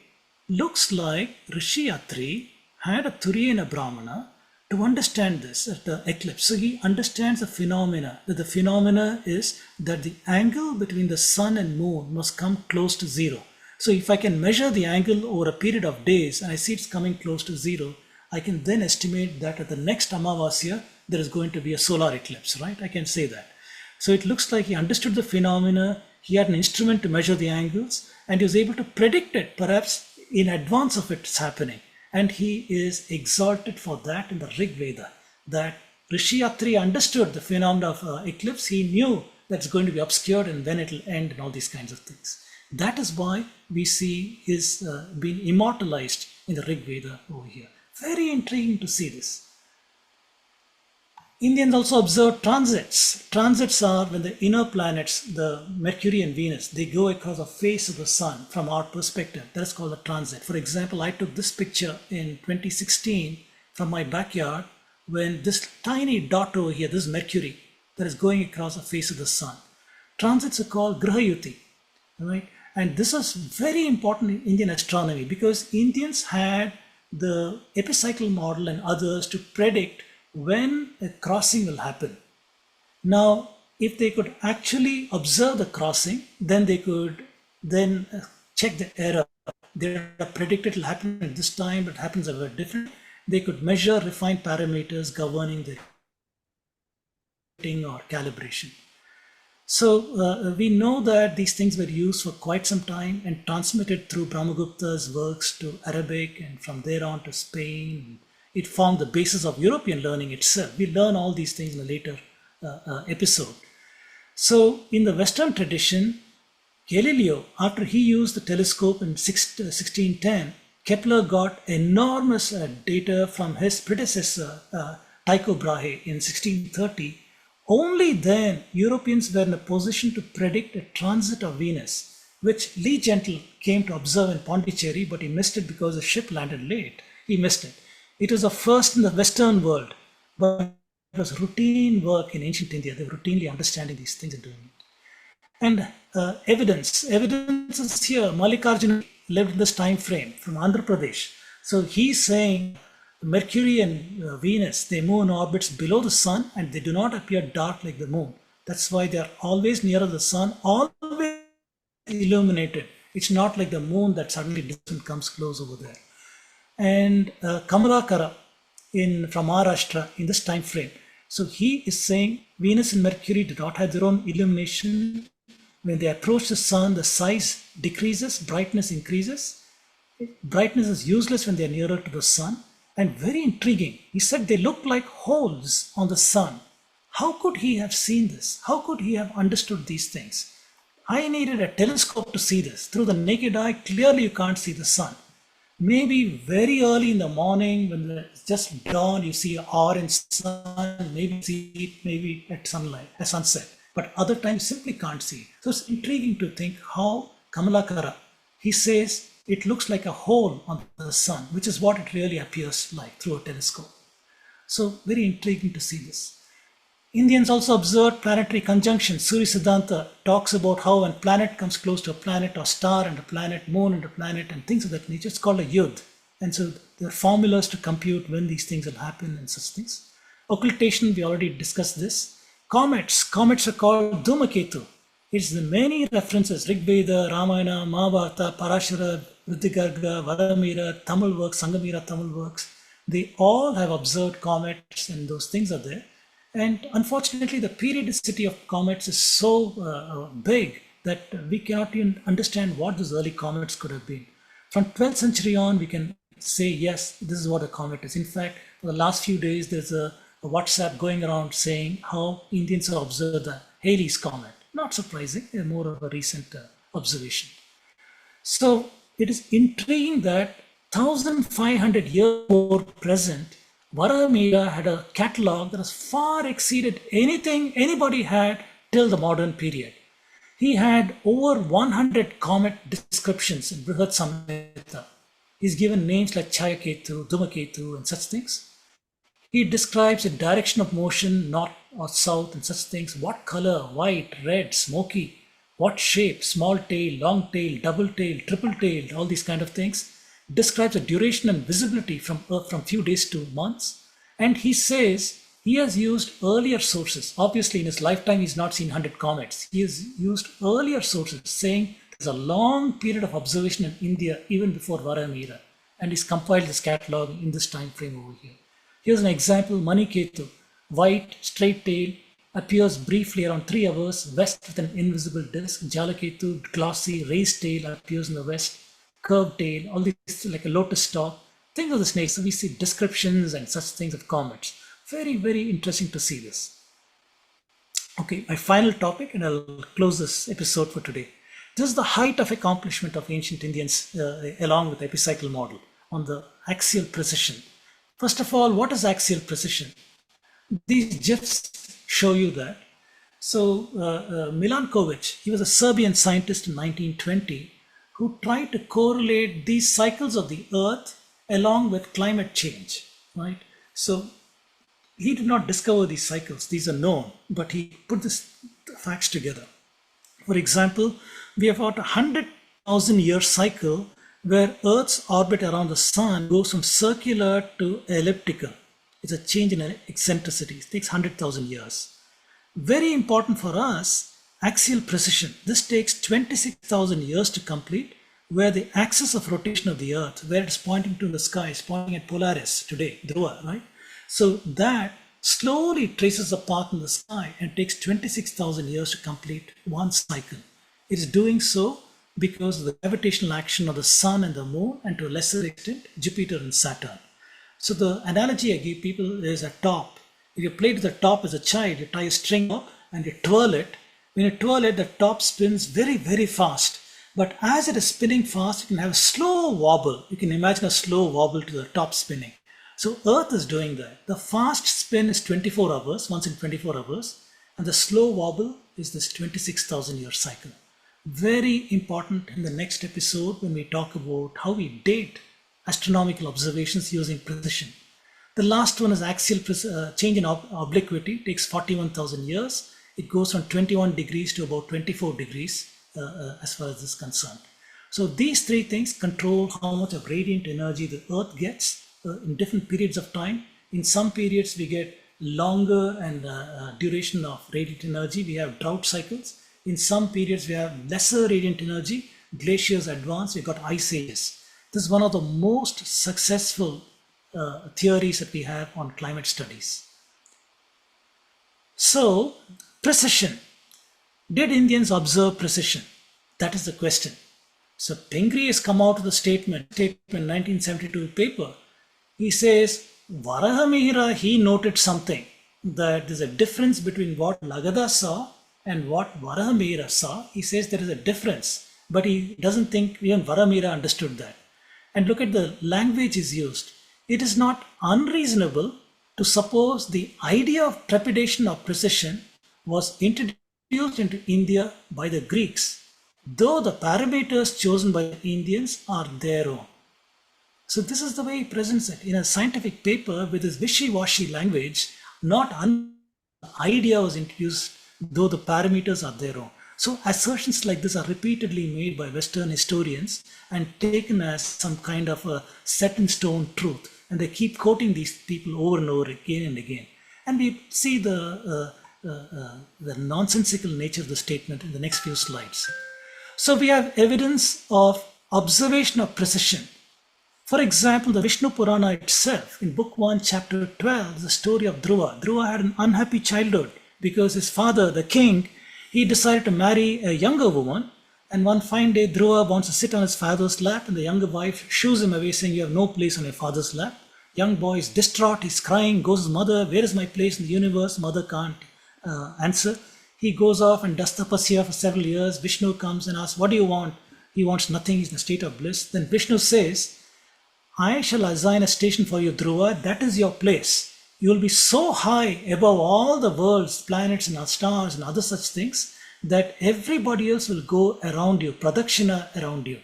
Speaker 1: looks like Rishi Atri had a Turiyena Brahmana to understand this at the eclipse. So he understands the phenomena, that the phenomena is that the angle between the sun and moon must come close to zero. So if I can measure the angle over a period of days and I see it's coming close to zero, I can then estimate that at the next Amavasya, there is going to be a solar eclipse, right? I can say that. So it looks like he understood the phenomena, he had an instrument to measure the angles, and he was able to predict it, perhaps in advance of its happening. And he is exalted for that in the Rig Veda, that Rishi Atri understood the phenomena of eclipse. He knew that it's going to be obscured and when it will end and all these kinds of things. That is why we see his being immortalized in the Rig Veda over here. Very intriguing to see this. Indians also observe transits. Transits are when the inner planets, the Mercury and Venus, they go across the face of the sun from our perspective. That's called a transit. For example, I took this picture in 2016 from my backyard when this tiny dot over here, this Mercury, that is going across the face of the sun. Transits are called grahayuti, right? And this was very important in Indian astronomy because Indians had the epicycle model and others to predict when a crossing will happen. Now, if they could actually observe the crossing, then they could then check the error. They predict it will happen at this time, but it happens a bit different. They could measure refined parameters governing the or calibration. So we know that these things were used for quite some time and transmitted through Brahmagupta's works to Arabic and from there on to Spain. It formed the basis of European learning itself. We learn all these things in a later episode. So in the Western tradition, Galileo, after he used the telescope in 1610, Kepler got enormous data from his predecessor, Tycho Brahe, in 1630. Only then Europeans were in a position to predict a transit of Venus, which Lee Gentle came to observe in Pondicherry, but he missed it because the ship landed late. He missed it. It was a first in the Western world, but it was routine work in ancient India. They were routinely understanding these things and doing it. And evidence is here. Mallikarjuna lived in this time frame from Andhra Pradesh. So he's saying Mercury and Venus, they move in orbits below the sun and they do not appear dark like the moon. That's why they are always nearer the sun, always illuminated. It's not like the moon that suddenly distant comes close over there. And Kamalakara from Maharashtra in this time frame. So he is saying Venus and Mercury do not have their own illumination. When they approach the sun, the size decreases, brightness increases. Brightness is useless when they are nearer to the sun. And very intriguing, he said they look like holes on the sun. How could he have seen this? How could he have understood these things? I needed a telescope to see this. Through the naked eye, clearly you can't see the sun. Maybe very early in the morning when it's just dawn, you see an orange sun, maybe see it maybe at sunset. But other times simply can't see. So it's intriguing to think how Kamalakara, he says, it looks like a hole on the sun, which is what it really appears like through a telescope. So very intriguing to see this. Indians also observed planetary conjunctions. Surya Siddhanta talks about how when planet comes close to a planet or star and a planet, moon and a planet and things of that nature, it's called a yud. And so there are formulas to compute when these things will happen and such things. Occultation, we already discussed this. Comets are called Dhumaketu. It's the many references, Rig Veda, Ramayana, Mahabharata, Parashara, Vriddhigarga, Varamira, Tamil works, Sangamira Tamil works. They all have observed comets and those things are there. And unfortunately, the periodicity of comets is so big that we cannot even understand what those early comets could have been. From 12th century on, we can say, yes, this is what a comet is. In fact, for the last few days, there's a WhatsApp going around saying how Indians have observed the Halley's Comet. Not surprising, more of a recent observation. So it is intriguing that 1500 years before present, Varamira had a catalog that has far exceeded anything anybody had till the modern period. He had over 100 comet descriptions in Brihat Samhita. He's given names like Chayaketu, Dhumaketu and such things. He describes the direction of motion, north or south and such things. What color, white, red, smoky, what shape, small tail, long tail, double tail, triple tail, all these kind of things. Describes the duration and visibility from Earth from few days to months. And he says he has used earlier sources. Obviously in his lifetime he's not seen 100 comets. He has used earlier sources saying there's a long period of observation in India even before Varamira. And he's compiled this catalog in this time frame over here. Here's an example, Maniketu, white, straight tail, appears briefly around 3 hours, west with an invisible disk. Jalaketu, glossy, raised tail, appears in the west, curved tail, all these like a lotus stalk, things of the snake. So we see descriptions and such things of comets. Very, very interesting to see this. Okay, my final topic, and I'll close this episode for today. This is the height of accomplishment of ancient Indians along with the epicycle model on the axial precision. First of all, what is axial precision? These GIFs show you that. So Milankovic, he was a Serbian scientist in 1920 who tried to correlate these cycles of the Earth along with climate change, right? So he did not discover these cycles. These are known, but he put these facts together. For example, we have got a 100,000 year cycle where Earth's orbit around the sun goes from circular to elliptical. It's a change in eccentricity. It takes 100,000 years. Very important for us, axial precession. This takes 26,000 years to complete, where the axis of rotation of the Earth, where it's pointing to the sky, is pointing at Polaris today, Dhruva, right? So that slowly traces a path in the sky and takes 26,000 years to complete one cycle. It is doing so because of the gravitational action of the sun and the moon, and to a lesser extent, Jupiter and Saturn. So the analogy I give people is a top. If you play to the top as a child, you tie a string up and you twirl it. When you twirl it, the top spins very, very fast. But as it is spinning fast, you can have a slow wobble. You can imagine a slow wobble to the top spinning. So Earth is doing that. The fast spin is 24 hours, once in 24 hours. And the slow wobble is this 26,000 year cycle. Very important in the next episode when we talk about how we date astronomical observations using precision. The last one is axial change in obliquity. It takes 41,000 years. It goes from 21 degrees to about 24 degrees as far as this is concerned. So these three things control how much of radiant energy the Earth gets in different periods of time. In some periods we get longer and duration of radiant energy. We have drought cycles. In some periods we have lesser radiant energy. Glaciers advance. We've got ice ages. This is one of the most successful theories that we have on climate studies. So, precision. Did Indians observe precision? That is the question. So, Tengri has come out with a statement 1972 paper. He says, Varahamihira, he noted something, that there's a difference between what Lagada saw and what Varahamihira saw. He says there is a difference, but he doesn't think even Varahamihira understood that. And look at the language is used. It is not unreasonable to suppose the idea of trepidation or precision was introduced into India by the Greeks, though the parameters chosen by the Indians are their own. So this is the way he presents it in a scientific paper with this wishy-washy language. Not the idea was introduced, though the parameters are their own. So assertions like this are repeatedly made by Western historians and taken as some kind of a set in stone truth. And they keep quoting these people over and over again and again. And we see the nonsensical nature of the statement in the next few slides. So we have evidence of observation of precision. For example, the Vishnu Purana itself, in Book 1, Chapter 12, is the story of Dhruva. Dhruva had an unhappy childhood because his father, the king, he decided to marry a younger woman, and one fine day Dhruva wants to sit on his father's lap, and the younger wife shoos him away saying, you have no place on your father's lap. Young boy is distraught, he's crying, goes to his mother, where is my place in the universe? Mother can't answer. He goes off and does tapasya for several years. Vishnu comes and asks, what do you want? He wants nothing, he's in a state of bliss. Then Vishnu says, I shall assign a station for you, Dhruva, that is your place. You will be so high above all the worlds, planets and stars and other such things that everybody else will go around you, pradakshina around you.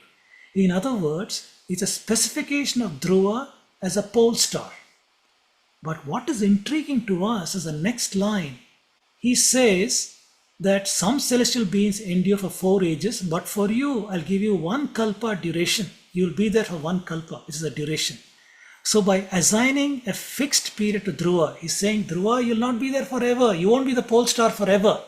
Speaker 1: In other words, it's a specification of Dhruva as a pole star. But what is intriguing to us is the next line. He says that some celestial beings endure for 4 ages, but for you, I'll give you 1 kalpa duration. You'll be there for 1 kalpa, which is the duration. So by assigning a fixed period to Dhruva, he's saying, Dhruva, you'll not be there forever. You won't be the pole star forever.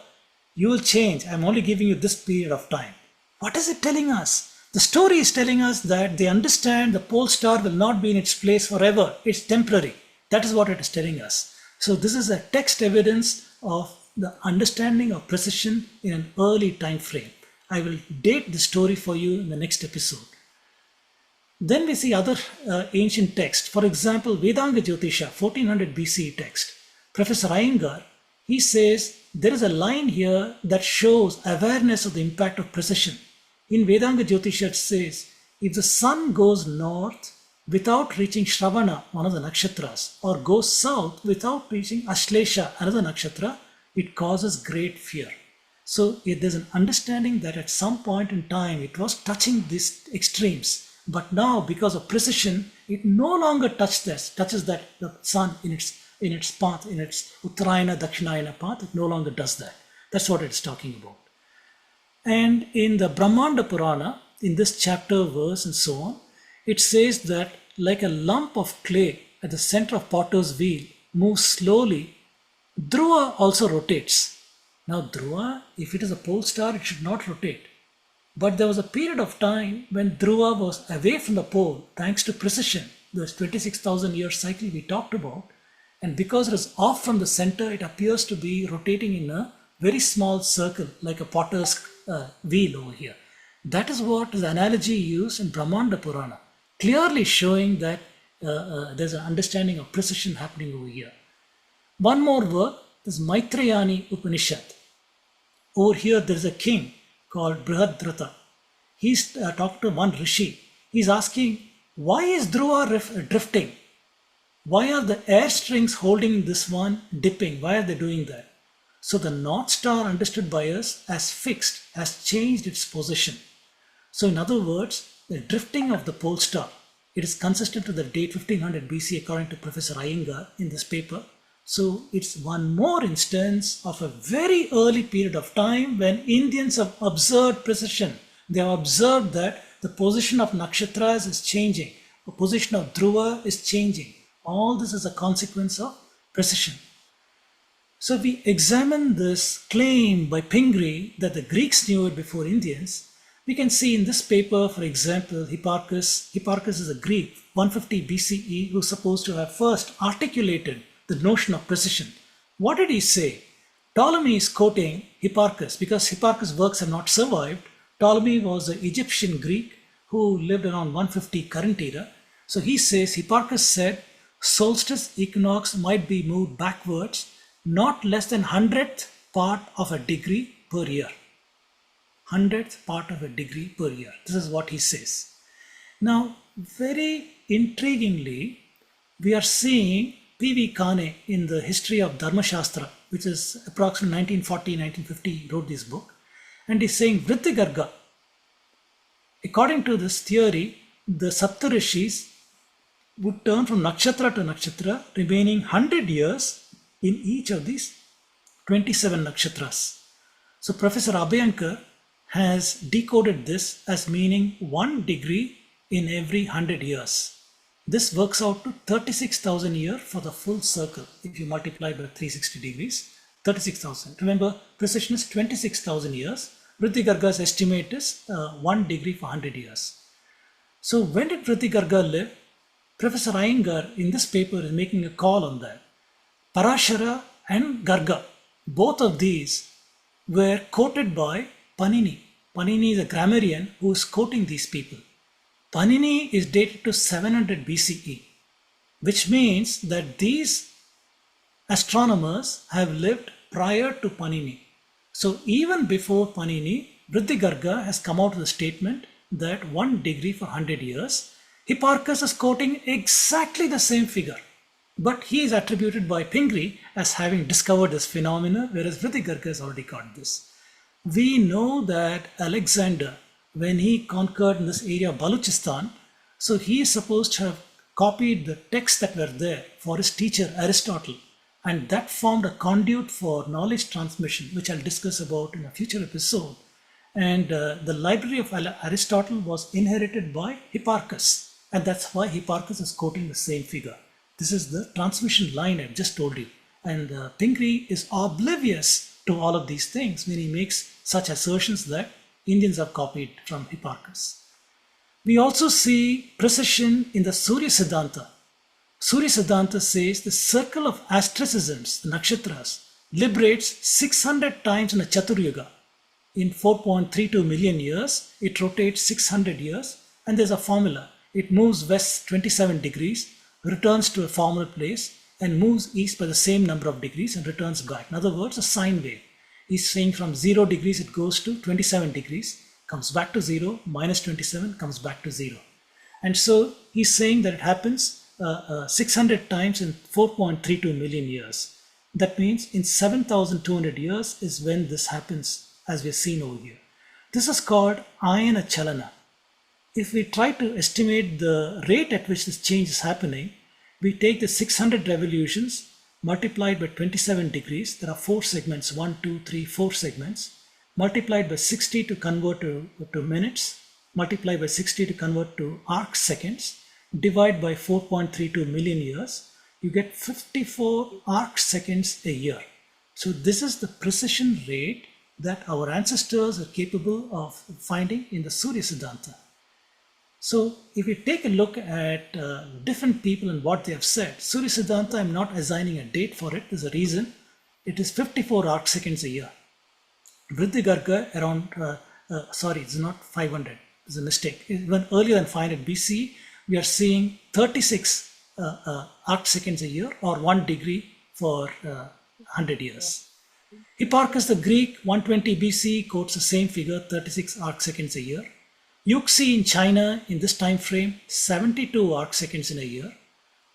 Speaker 1: You will change. I'm only giving you this period of time. What is it telling us? The story is telling us that they understand the pole star will not be in its place forever. It's temporary. That is what it is telling us. So this is a text evidence of the understanding of precision in an early time frame. I will date the story for you in the next episode. Then we see other ancient texts. For example, Vedanga Jyotisha, 1400 BCE text. Professor Iyengar, he says there is a line here that shows awareness of the impact of precision. In Vedanga Jyotisha it says, if the sun goes north without reaching Shravana, one of the nakshatras, or goes south without reaching Ashlesha, another nakshatra, it causes great fear. So there's an understanding that at some point in time it was touching these extremes. But now, because of precision, it no longer touches that the sun in in its path, in its Uttarayana, Dakshinayana path. It no longer does that. That's what it's talking about. And in the Brahmanda Purana, in this chapter, verse, and so on, it says that like a lump of clay at the center of potter's wheel moves slowly, Dhruva also rotates. Now Dhruva, if it is a pole star, it should not rotate. But there was a period of time when Dhruva was away from the pole thanks to precession, this 26,000 year cycle we talked about. And because it is off from the center, it appears to be rotating in a very small circle like a potter's wheel over here. That is what is the analogy used in Brahmanda Purana, clearly showing that there's an understanding of precision happening over here. One more work is Maitrayani Upanishad. Over here there is a king called Brihadratha. He's talking to one rishi. He's asking, why is Dhruva drifting? Why are the air strings holding this one dipping? Why are they doing that? So the North Star, understood by us as fixed, has changed its position. So in other words, the drifting of the pole star, it is consistent to the date 1500 BC according to Professor Iyengar in this paper. So it's one more instance of a very early period of time when Indians have observed precision. They have observed that the position of nakshatras is changing, the position of Dhruva is changing. All this is a consequence of precision. So we examine this claim by Pingree that the Greeks knew it before Indians. We can see in this paper, for example, Hipparchus is a Greek, 150 BCE, who is supposed to have first articulated the notion of precision. What did he say? Ptolemy is quoting Hipparchus because Hipparchus' works have not survived. Ptolemy was an Egyptian Greek who lived around 150 current era. So he says, Hipparchus said, solstice equinox might be moved backwards not less than 100th part of a degree per year. 100th part of a degree per year. This is what he says. Now, very intriguingly, we are seeing P.V. Kane in the history of Dharma Shastra, which is approximately 1940-1950, he wrote this book, and he's saying Vritti Garga. According to this theory, the Saptarishis would turn from nakshatra to nakshatra, remaining 100 years in each of these 27 nakshatras. So Professor Abhyankar has decoded this as meaning 1 degree in every 100 years. This works out to 36,000 years for the full circle. If you multiply by 360 degrees, 36,000. Remember, precision is 26,000 years. Vritti Garga's estimate is 1 degree for 100 years. So when did Vritti Garga live? Professor Iyengar in this paper is making a call on that. Parashara and Garga, both of these were quoted by Panini. Panini is a grammarian who is quoting these people. Panini is dated to 700 BCE, which means that these astronomers have lived prior to Panini. So even before Panini, Vritti Garga has come out with a statement that 1 degree for 100 years. Hipparchus is quoting exactly the same figure, but he is attributed by Pingree as having discovered this phenomena, whereas Vritti Garga has already got this. We know that Alexander, when he conquered in this area of Baluchistan, so he is supposed to have copied the texts that were there for his teacher Aristotle, and that formed a conduit for knowledge transmission, which I'll discuss about in a future episode. And the library of Aristotle was inherited by Hipparchus, and that's why Hipparchus is quoting the same figure. This is the transmission line I've just told you, and Pingree is oblivious to all of these things when he makes such assertions that Indians have copied from Hipparchus. We also see precision in the Surya Siddhanta. Surya Siddhanta says the circle of asterisms, the nakshatras, liberates 600 times in a Chaturyuga. In 4.32 million years, it rotates 600 years, and there's a formula. It moves west 27 degrees, returns to a former place, and moves east by the same number of degrees and returns back. In other words, a sine wave. He's saying from 0 degrees it goes to 27 degrees, comes back to 0, minus 27, comes back to 0. And so he's saying that it happens 600 times in 4.32 million years. That means in 7,200 years is when this happens, as we've seen over here. This is called Ayana Chalana. If we try to estimate the rate at which this change is happening, we take the 600 revolutions multiplied by 27 degrees. There are 4 segments, 1, 2, 3, 4 segments, multiplied by 60 to convert to minutes, multiplied by 60 to convert to arc seconds, divide by 4.32 million years, you get 54 arc seconds a year. So this is the precision rate that our ancestors are capable of finding in the Surya Siddhanta. So if you take a look at different people and what they have said, Surya Siddhanta, I'm not assigning a date for it. There's a reason. It is 54 arc seconds a year. Vriddhi Garga around, sorry, it's not 500. It's a mistake. Even earlier than 500 BC, we are seeing 36 arc seconds a year, or 1 degree for 100 years. Hipparchus the Greek, 120 BC, quotes the same figure, 36 arc seconds a year. Yuxi in China in this time frame, 72 arc seconds in a year.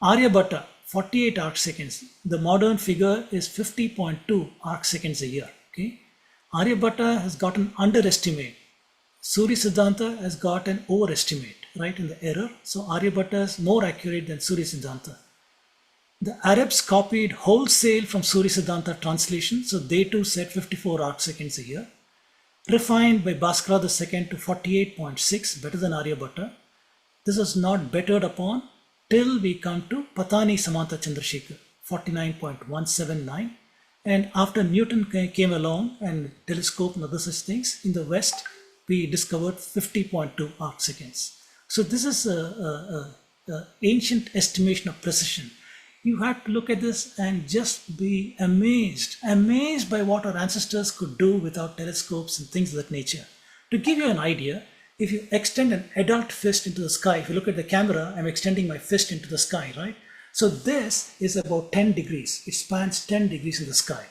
Speaker 1: Aryabhatta, 48 arc seconds. The modern figure is 50.2 arc seconds a year. Okay, Aryabhatta has got an underestimate. Surya Siddhanta has got an overestimate, right, in the error. So Aryabhatta is more accurate than Surya Siddhanta. The Arabs copied wholesale from Surya Siddhanta translation, so they too said 54 arc seconds a year. Refined by Bhaskara II to 48.6, better than Aryabhatta. This was not bettered upon till we come to Patani Samanta Chandrasekhar, 49.179. And after Newton came along and telescope and other such things, in the West, we discovered 50.2 arc seconds. So this is an ancient estimation of precision. You have to look at this and just be amazed by what our ancestors could do without telescopes and things of that nature. To give you an idea, if you extend an adult fist into the sky, if you look at the camera, I'm extending my fist into the sky, right? So this is about 10 degrees. It spans 10 degrees in the sky.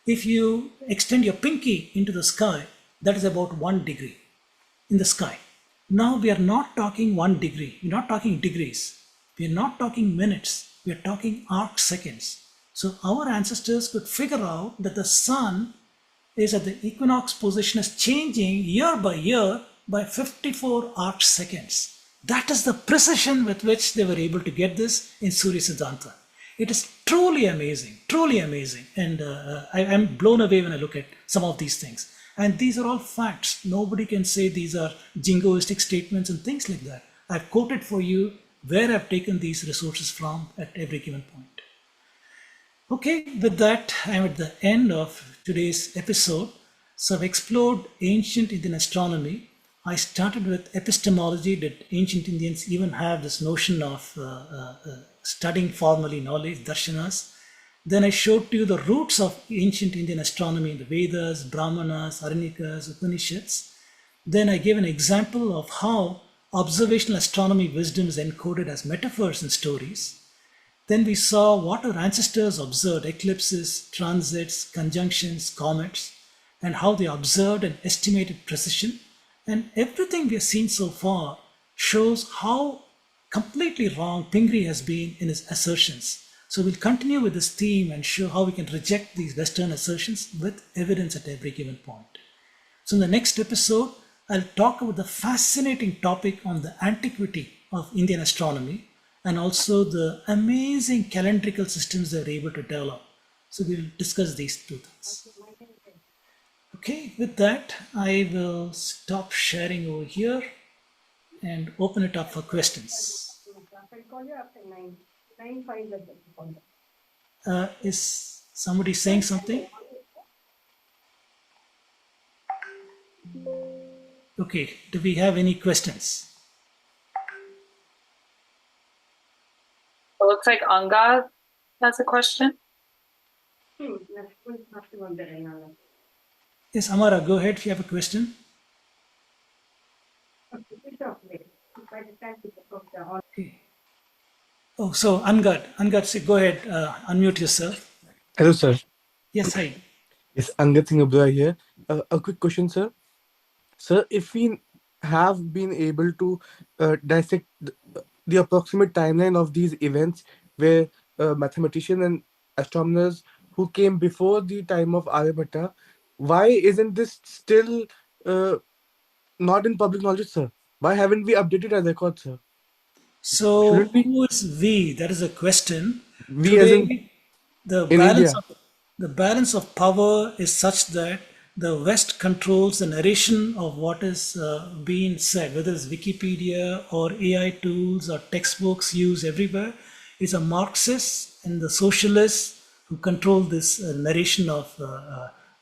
Speaker 1: If you extend your pinky into the sky, that is about 1 degree in the sky. Now we are not talking 1 degree. We're not talking degrees. We are not talking minutes. We are talking arc seconds. So our ancestors could figure out that the sun is at the equinox position is changing year by 54 arc seconds. That is the precision with which they were able to get this in Surya Siddhanta. It is truly amazing, truly amazing. And I'm blown away when I look at some of these things. And these are all facts. Nobody can say these are jingoistic statements and things like that. I've quoted for you where I've taken these resources from at every given point. Okay, with that, I'm at the end of today's episode. So I've explored ancient Indian astronomy. I started with epistemology. Did ancient Indians even have this notion of studying formally knowledge, darshanas? Then I showed to you the roots of ancient Indian astronomy in the Vedas, Brahmanas, Aranyakas, Upanishads. Then I gave an example of how observational astronomy wisdom is encoded as metaphors and stories. Then we saw what our ancestors observed, eclipses, transits, conjunctions, comets, and how they observed and estimated precision. And everything we have seen so far shows how completely wrong Pingree has been in his assertions. So we'll continue with this theme and show how we can reject these Western assertions with evidence at every given point. So in the next episode, I'll talk about the fascinating topic on the antiquity of Indian astronomy and also the amazing calendrical systems they were able to develop. So we'll discuss these two things. Okay, with that, I will stop sharing over here and open it up for questions.
Speaker 2: I'll call you after 9. 9, 5.
Speaker 1: Is somebody saying something? Okay, do we have any questions?
Speaker 3: It looks like Anga has a question.
Speaker 1: Yes, Amara, go ahead if you have a question. Okay. Oh, so Angad, say, go ahead, unmute yourself.
Speaker 4: Hello, sir.
Speaker 1: Yes, hi.
Speaker 4: It's Angad Singh Abdullah here. A quick question, sir. Sir, if we have been able to dissect the approximate timeline of these events where mathematicians and astronomers who came before the time of Aryabhatta, why isn't this still not in public knowledge, sir? Why haven't we updated our record, sir?
Speaker 1: So
Speaker 4: Shouldn't we?
Speaker 1: who is we? That is a question.
Speaker 4: We as in
Speaker 1: the
Speaker 4: in
Speaker 1: balance
Speaker 4: India.
Speaker 1: of the balance of power is such that the West controls the narration of what is being said, whether it's Wikipedia or AI tools or textbooks used everywhere. It's a Marxist and the socialists who control this narration of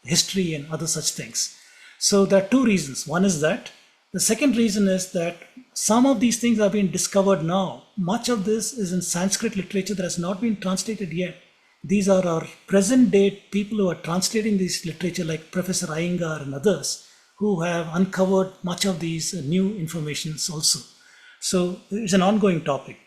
Speaker 1: history and other such things. So there are two reasons. One is that. The second reason is that some of these things are being discovered now. Much of this is in Sanskrit literature that has not been translated yet. These are our present day people who are translating this literature, like Professor Iyengar and others, who have uncovered much of these new informations also. So it's an ongoing topic.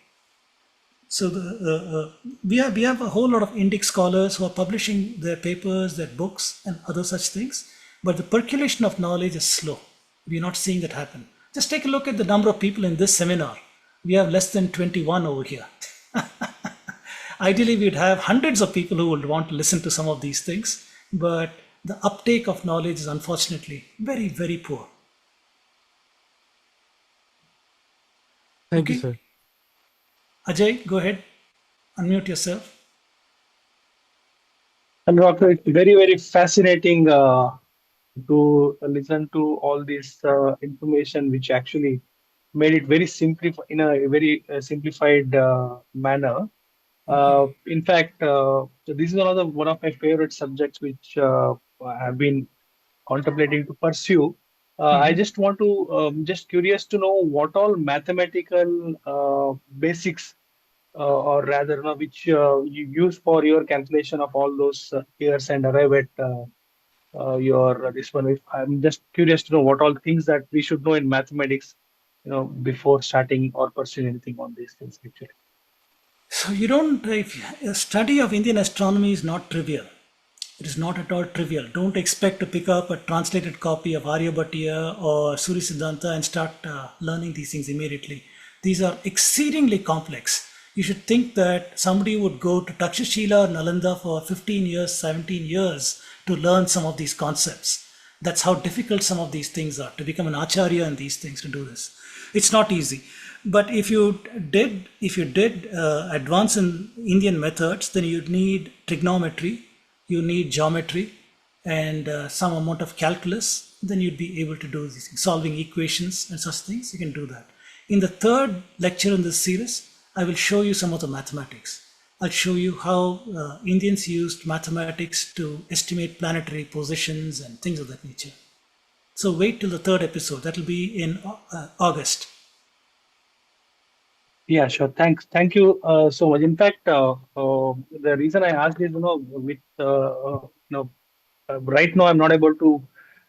Speaker 1: So we have a whole lot of Indic scholars who are publishing their papers, their books, and other such things. But the percolation of knowledge is slow. We're not seeing that happen. Just take a look at the number of people in this seminar. We have less than 21 over here. Ideally, we'd have hundreds of people who would want to listen to some of these things, but the uptake of knowledge is unfortunately very, very poor.
Speaker 4: Thank you,
Speaker 1: Okay,
Speaker 4: sir.
Speaker 1: Ajay, go ahead, unmute yourself.
Speaker 5: And Doctor, it's very, very fascinating to listen to all this information, which actually made it very simple in a very simplified manner. In fact, so this is one of my favorite subjects, which I have been contemplating to pursue. I
Speaker 1: Mhm.
Speaker 5: just want to just curious to know what all mathematical basics, or rather, which you use for your calculation of all those years and arrive at your this one. If I'm just curious to know what all things that we should know in mathematics, before starting or pursuing anything on these things. Actually,
Speaker 1: So you don't, if a study of Indian astronomy is not trivial. It is not at all trivial. Don't expect to pick up a translated copy of Aryabhatiya or Surya Siddhanta and start learning these things immediately. These are exceedingly complex. You should think that somebody would go to Takshashila or Nalanda for 15 years, 17 years to learn some of these concepts. That's how difficult some of these things are, to become an acharya in these things, to do this. It's not easy. But if you did advance in Indian methods, then you'd need trigonometry, you need geometry, and some amount of calculus. Then you'd be able to do these things, solving equations and such things. You can do that. In the third lecture in this series, I will show you some of the mathematics. I'll show you how Indians used mathematics to estimate planetary positions and things of that nature. So wait till the third episode. That will be in August.
Speaker 5: yeah, sure. Thank you so much. In fact, the reason I asked is, with right now I'm not able to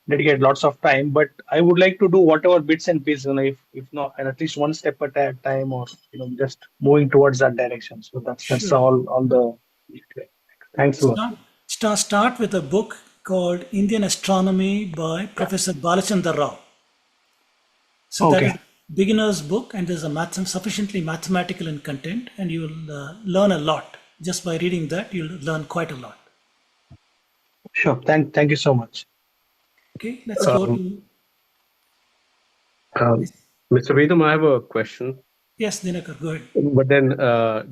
Speaker 5: dedicate lots of time, but I would like to do whatever bits and pieces, if not, and at least one step at a time, or just moving towards that direction. So that's
Speaker 1: Sure.
Speaker 5: all the. Thanks a lot.
Speaker 1: Start with a book called Indian Astronomy by Professor Balachandar Rao. So that is
Speaker 5: Okay,
Speaker 1: a beginner's book, and there's sufficiently mathematical in content, and you will learn a lot. Just by reading that, you'll learn quite a lot.
Speaker 5: sure. Thank you so much.
Speaker 1: Okay, let's go
Speaker 6: Um,
Speaker 1: to.
Speaker 6: um, Mr. Vedam, I have a question.
Speaker 1: Yes, Dinakar, go ahead.
Speaker 6: But then,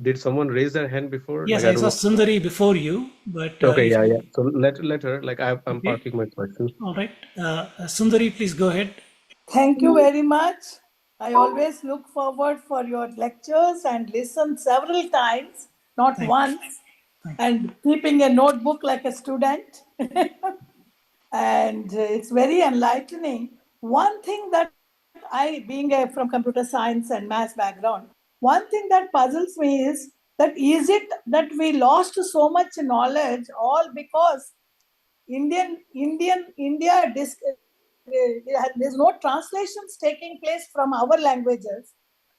Speaker 6: did someone raise their hand before?
Speaker 1: Yes,
Speaker 6: Like, I
Speaker 1: I
Speaker 6: don't
Speaker 1: saw
Speaker 6: know.
Speaker 1: Sundari before you, but
Speaker 6: Okay,
Speaker 1: if
Speaker 6: yeah,
Speaker 1: you.
Speaker 6: yeah. So let her. Like, I'm
Speaker 1: Okay,
Speaker 6: parking my question.
Speaker 1: all right. Sundari, please go ahead.
Speaker 7: Thank you very much. I always look forward for your lectures and listen several times, not
Speaker 1: Thank you.
Speaker 7: once,
Speaker 1: Thank you.
Speaker 7: and keeping a notebook like a student. And it's very enlightening. One thing that being from computer science and math background, one thing that puzzles me is it that we lost so much knowledge all because India, there's no translations taking place from our languages,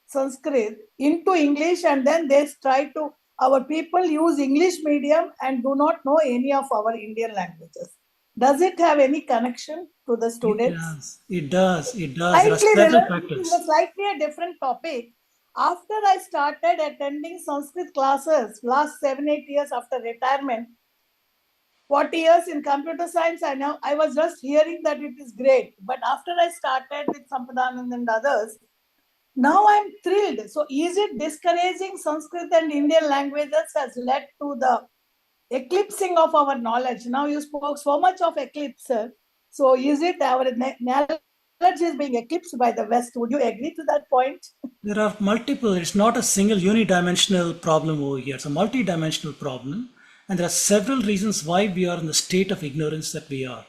Speaker 7: Sanskrit, into English, and then they try to, our people use English medium and do not know any of our Indian languages. Does it have any connection to the
Speaker 1: It
Speaker 7: students?
Speaker 1: does. It does. It does. There are
Speaker 7: Slightly
Speaker 1: several
Speaker 7: related,
Speaker 1: factors.
Speaker 7: slightly a different topic. After I started attending Sanskrit classes, last 7-8 years after retirement, 40 years in computer science, I know I was just hearing that it is great. But after I started with Sampadanand and others, now I'm thrilled. So is it discouraging Sanskrit and Indian languages has led to the eclipsing of our knowledge. Now you spoke so much of eclipse. So is it our knowledge is being eclipsed by the West? Would you agree to that point?
Speaker 1: There are multiple, it's not a single unidimensional problem over here, it's a multidimensional problem. And there are several reasons why we are in the state of ignorance that we are.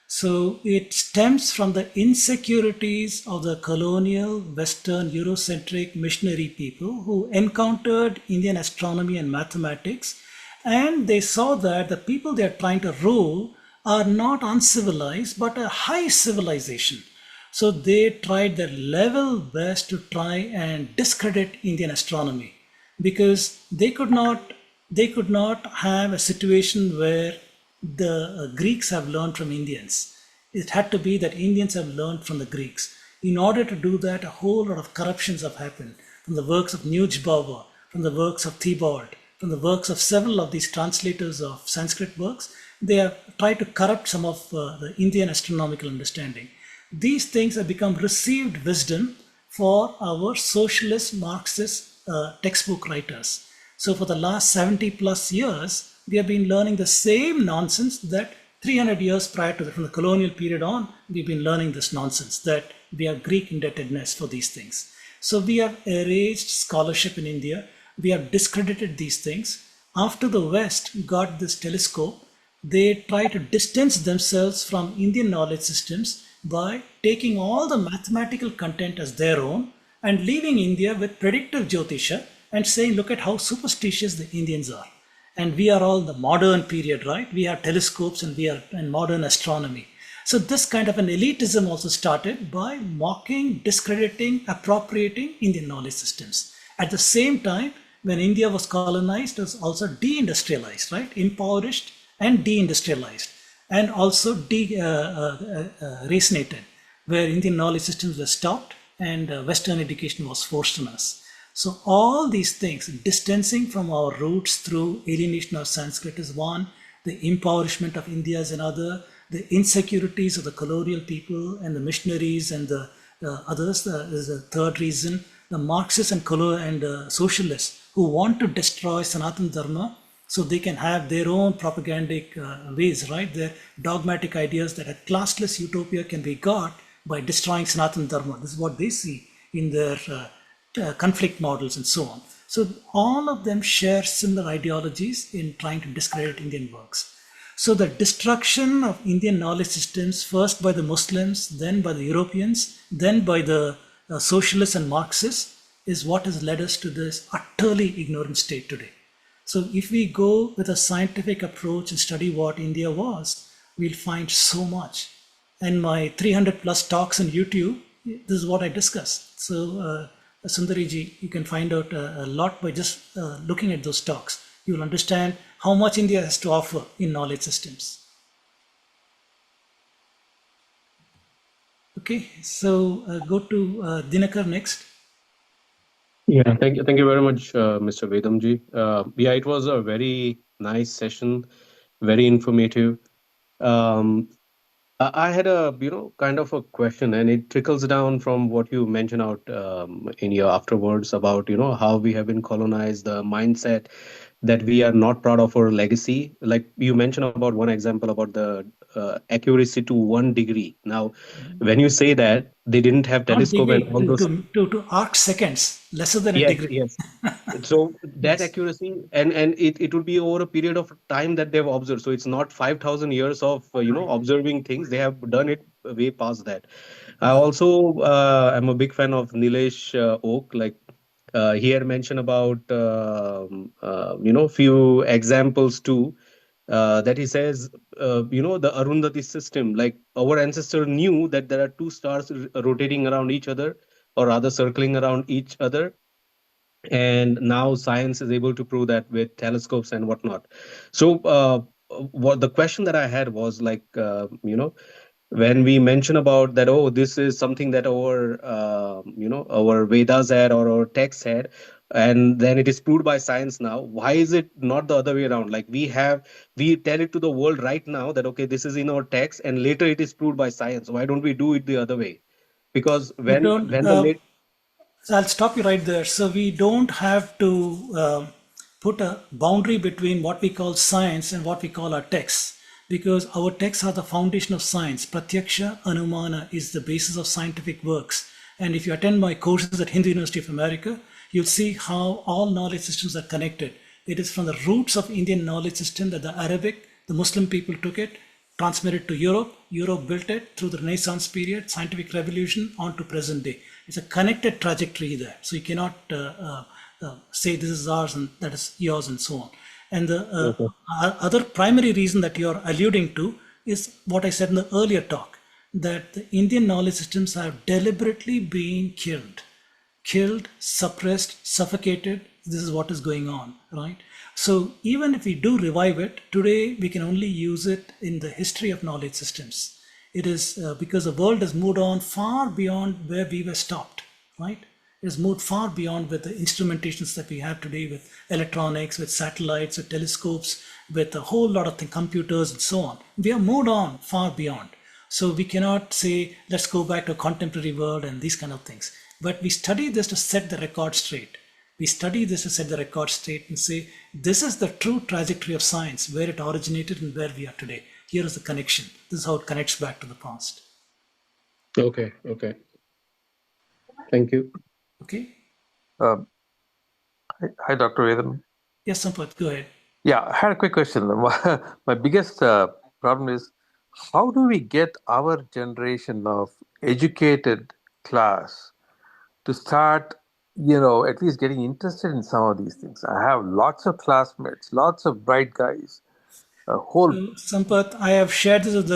Speaker 1: So it stems from the insecurities of the colonial, Western, Eurocentric missionary people who encountered Indian astronomy and mathematics, and they saw that the people they are trying to rule are not uncivilized but a high civilization. So they tried their level best to try and discredit Indian astronomy because they could not have a situation where the Greeks have learned from Indians. It had to be that Indians have learned from the Greeks. In order to do that, a whole lot of corruptions have happened from the works of Nuj Baba, from the works of Thibault, from the works of several of these translators of Sanskrit works. They have tried to corrupt some of the Indian astronomical understanding. These things have become received wisdom for our socialist Marxist textbook writers. So for the last 70 plus years, we have been learning the same nonsense that 300 years prior to from the colonial period on, we've been learning this nonsense that we have Greek indebtedness for these things. So we have erased scholarship in India. We have discredited these things. After the West got this telescope, they try to distance themselves from Indian knowledge systems by taking all the mathematical content as their own and leaving India with predictive Jyotisha and saying, look at how superstitious the Indians are. And we are all the modern period, right? We have telescopes and we are in modern astronomy. So this kind of an elitism also started by mocking, discrediting, appropriating Indian knowledge systems. At the same time, when India was colonized, it was also deindustrialized, right? Impoverished and deindustrialized, and also racinated, where Indian knowledge systems were stopped and Western education was forced on us. So all these things, distancing from our roots through alienation of Sanskrit is one, the impoverishment of India is another, the insecurities of the colonial people and the missionaries and the others is a third reason. The Marxists and socialists who want to destroy Sanatana Dharma so they can have their own propagandic ways, right? Their dogmatic ideas that a classless utopia can be got by destroying Sanatana Dharma. This is what they see in their conflict models and so on. So all of them share similar ideologies in trying to discredit Indian works. So the destruction of Indian knowledge systems, first by the Muslims, then by the Europeans, then by the socialists and Marxists, is what has led us to this utterly ignorant state today. So if we go with a scientific approach and study what India was, we'll find so much. And my 300 plus talks on YouTube, this is what I discuss. So Sundariji, you can find out a lot by just looking at those talks. You will understand how much India has to offer in knowledge systems. Okay, so go to Dinakar next.
Speaker 6: Yeah, thank you very much, Mr. Vedamji. Yeah, it was a very nice session, very informative. I had a kind of a question, and it trickles down from what you mentioned out in your afterwards about how we have been colonized, the mindset that we are not proud of our legacy. Like you mentioned about one example about the accuracy to 1 degree. Now, when you say that they didn't have
Speaker 1: Not
Speaker 6: telescope and
Speaker 1: degree,
Speaker 6: all those,
Speaker 1: to arc seconds, lesser than a
Speaker 6: yes,
Speaker 1: degree.
Speaker 6: yes. So that
Speaker 1: Yes.
Speaker 6: accuracy and it would be over a period of time that they've observed. So it's not 5,000 years of observing things. They have done it way past that. I also am a big fan of Nilesh Oak. Like he had mentioned about few examples too. That he says, the Arundhati system. Like our ancestor knew that there are two stars rotating around each other, or rather circling around each other, and now science is able to prove that with telescopes and whatnot. So what the question that I had was like, when we mention about that, oh, this is something that our our Vedas had or our texts had, and then it is proved by science now. Why is it not the other way around? Like we tell it to the world right now that okay, this is in our text, and later it is proved by science. Why don't we do it the other way? Because
Speaker 1: We
Speaker 6: when
Speaker 1: don't,
Speaker 6: when the late
Speaker 1: so I'll stop you right there. So we don't have to put a boundary between what we call science and what we call our texts, because our texts are the foundation of science. Pratyaksha Anumana is the basis of scientific works. And if you attend my courses at Hindu University of America, you'll see how all knowledge systems are connected. It is from the roots of Indian knowledge system that the Arabic, the Muslim people took it, transmitted to Europe. Europe built it through the Renaissance period, scientific revolution, on to present day. It's a connected trajectory there. So you cannot say this is ours and that is yours and so on. And the other primary reason that you're alluding to is what I said in the earlier talk, that the Indian knowledge systems have deliberately been killed, suppressed, suffocated. This is what is going on, right? So even if we do revive it, today we can only use it in the history of knowledge systems. It is because the world has moved on far beyond where we were stopped, right? It has moved far beyond with the instrumentations that we have today, with electronics, with satellites, with telescopes, with a whole lot of computers and so on. We have moved on far beyond. So we cannot say, let's go back to a contemporary world and these kind of things. But we study this to set the record straight. We study this to set the record straight and say, this is the true trajectory of science, where it originated and where we are today. Here is the connection. This is how it connects back to the past.
Speaker 6: Okay. Thank you.
Speaker 1: Okay.
Speaker 8: Hi, Dr. Vedam.
Speaker 1: Yes, Sampath, go ahead.
Speaker 8: Yeah, I had a quick question. My biggest problem is, how do we get our generation of educated class to start, at least getting interested in some of these things? I have lots of classmates, lots of bright guys, a whole.
Speaker 1: Sampath, I have shared this with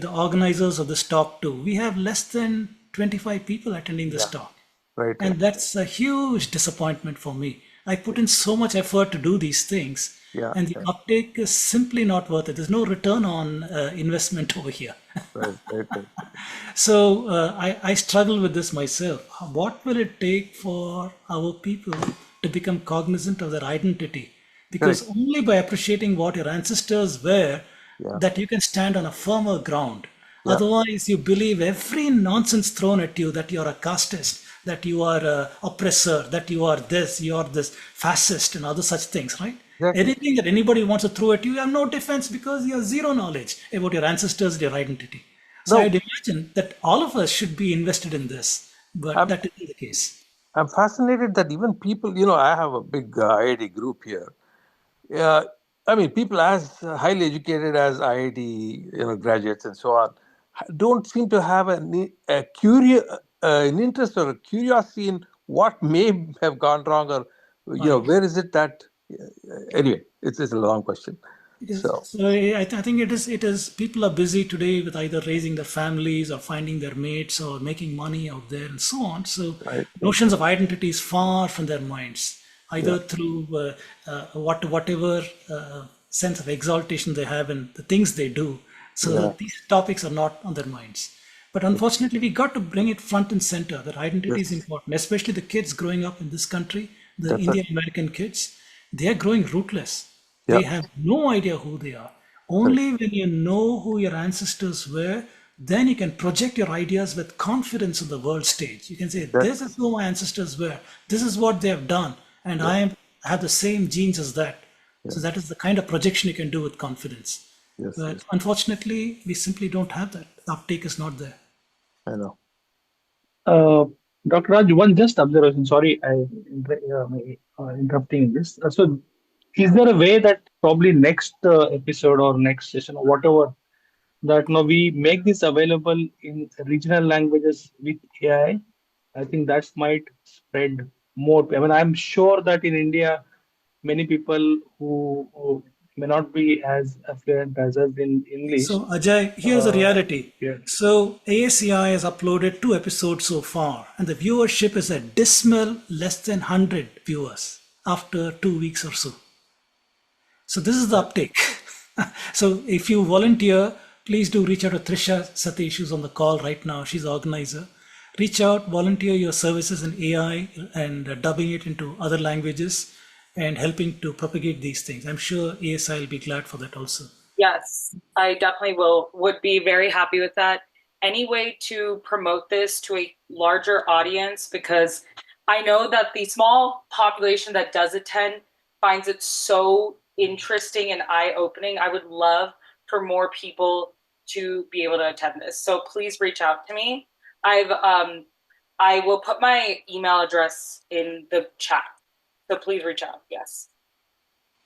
Speaker 1: the organizers of this talk too. We have less than 25 people attending this talk.
Speaker 8: Right.
Speaker 1: And that's a huge disappointment for me. I put in so much effort to do these things, and the uptake is simply not worth it. There's no return on investment over here.
Speaker 8: Right.
Speaker 1: So I struggle with this myself. What will it take for our people to become cognizant of their identity? Because only by appreciating what your ancestors were, that you can stand on a firmer ground. Otherwise, you believe every nonsense thrown at you, that you're a casteist, that you are an oppressor, that you are this fascist and other such things, right? Exactly. Anything that anybody wants to throw at you, you have no defense because you have zero knowledge about your ancestors, their identity. So I'd imagine that all of us should be invested in this, but that isn't the case.
Speaker 8: I'm fascinated that even people, I have a big IIT group here. People as highly educated as IIT, graduates and so on, don't seem to have an interest or a curiosity in what may have gone wrong, or where is it that. Anyway, it's a long question.
Speaker 1: Yes. So I think it is people are busy today with either raising their families or finding their mates or making money out there and so on. So notions of identity is far from their minds, either through whatever sense of exaltation they have in the things they do. So these topics are not on their minds. But unfortunately, we got to bring it front and center, that identity is important, especially the kids growing up in this country, the Indian American kids. They are growing rootless. They have no idea who they are. Only when you know who your ancestors were, then you can project your ideas with confidence on the world stage. You can say, this is who my ancestors were. This is what they have done. And I have the same genes as that. So that is the kind of projection you can do with confidence. But unfortunately, we simply don't have that. The uptake is not there.
Speaker 8: I know.
Speaker 5: Dr. Raj, one just observation. Sorry, I interrupting this. So, is there a way that probably next episode or next session or whatever, that we make this available in regional languages with AI? I think that might spread more. I'm sure that in India, many people who may not be as fluent as us in English.
Speaker 1: So Ajay, here's the reality. So ASCI has uploaded 2 episodes so far, and the viewership is a dismal less than 100 viewers after 2 weeks or so. So this is the uptake. So if you volunteer, please do reach out to Trisha Satish, who's on the call right now. She's the organizer. Reach out, volunteer your services in AI and dubbing it into other languages and helping to propagate these things. I'm sure ASI will be glad for that also.
Speaker 3: Yes, I definitely would be very happy with that. Any way to promote this to a larger audience, because I know that the small population that does attend finds it so interesting and eye-opening. I would love for more people to be able to attend this. So please reach out to me. I will put my email address in the chat. So please reach out. Yes.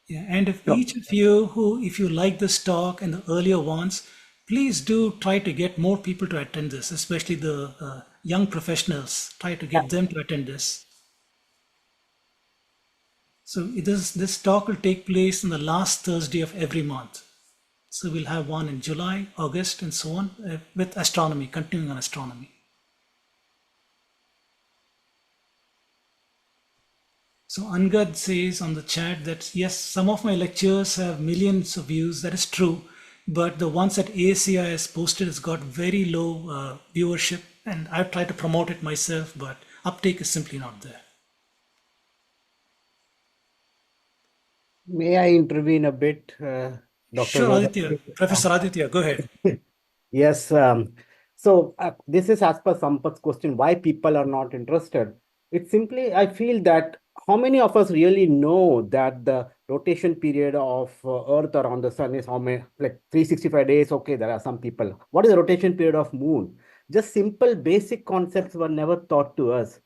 Speaker 1: Yeah, and if each of you if you like this talk and the earlier ones, please do try to get more people to attend this, especially the young professionals. Try to get them to attend this. So this talk will take place on the last Thursday of every month. So we'll have one in July, August, and so on with astronomy, continuing on astronomy. So Angad says on the chat that yes, some of my lectures have millions of views. That is true, but the ones that ACI has posted has got very low viewership, and I've tried to promote it myself, but uptake is simply not there.
Speaker 9: May I intervene a bit, Dr.
Speaker 1: Sure,
Speaker 9: Veda?
Speaker 1: Aditya. Professor Aditya, go ahead.
Speaker 9: Yes. So this is as per Sampath's question, why people are not interested. It's simply, I feel that how many of us really know that the rotation period of Earth around the sun is how many, like 365 days? Okay, there are some people. What is the rotation period of Moon? Just simple basic concepts were never taught to us.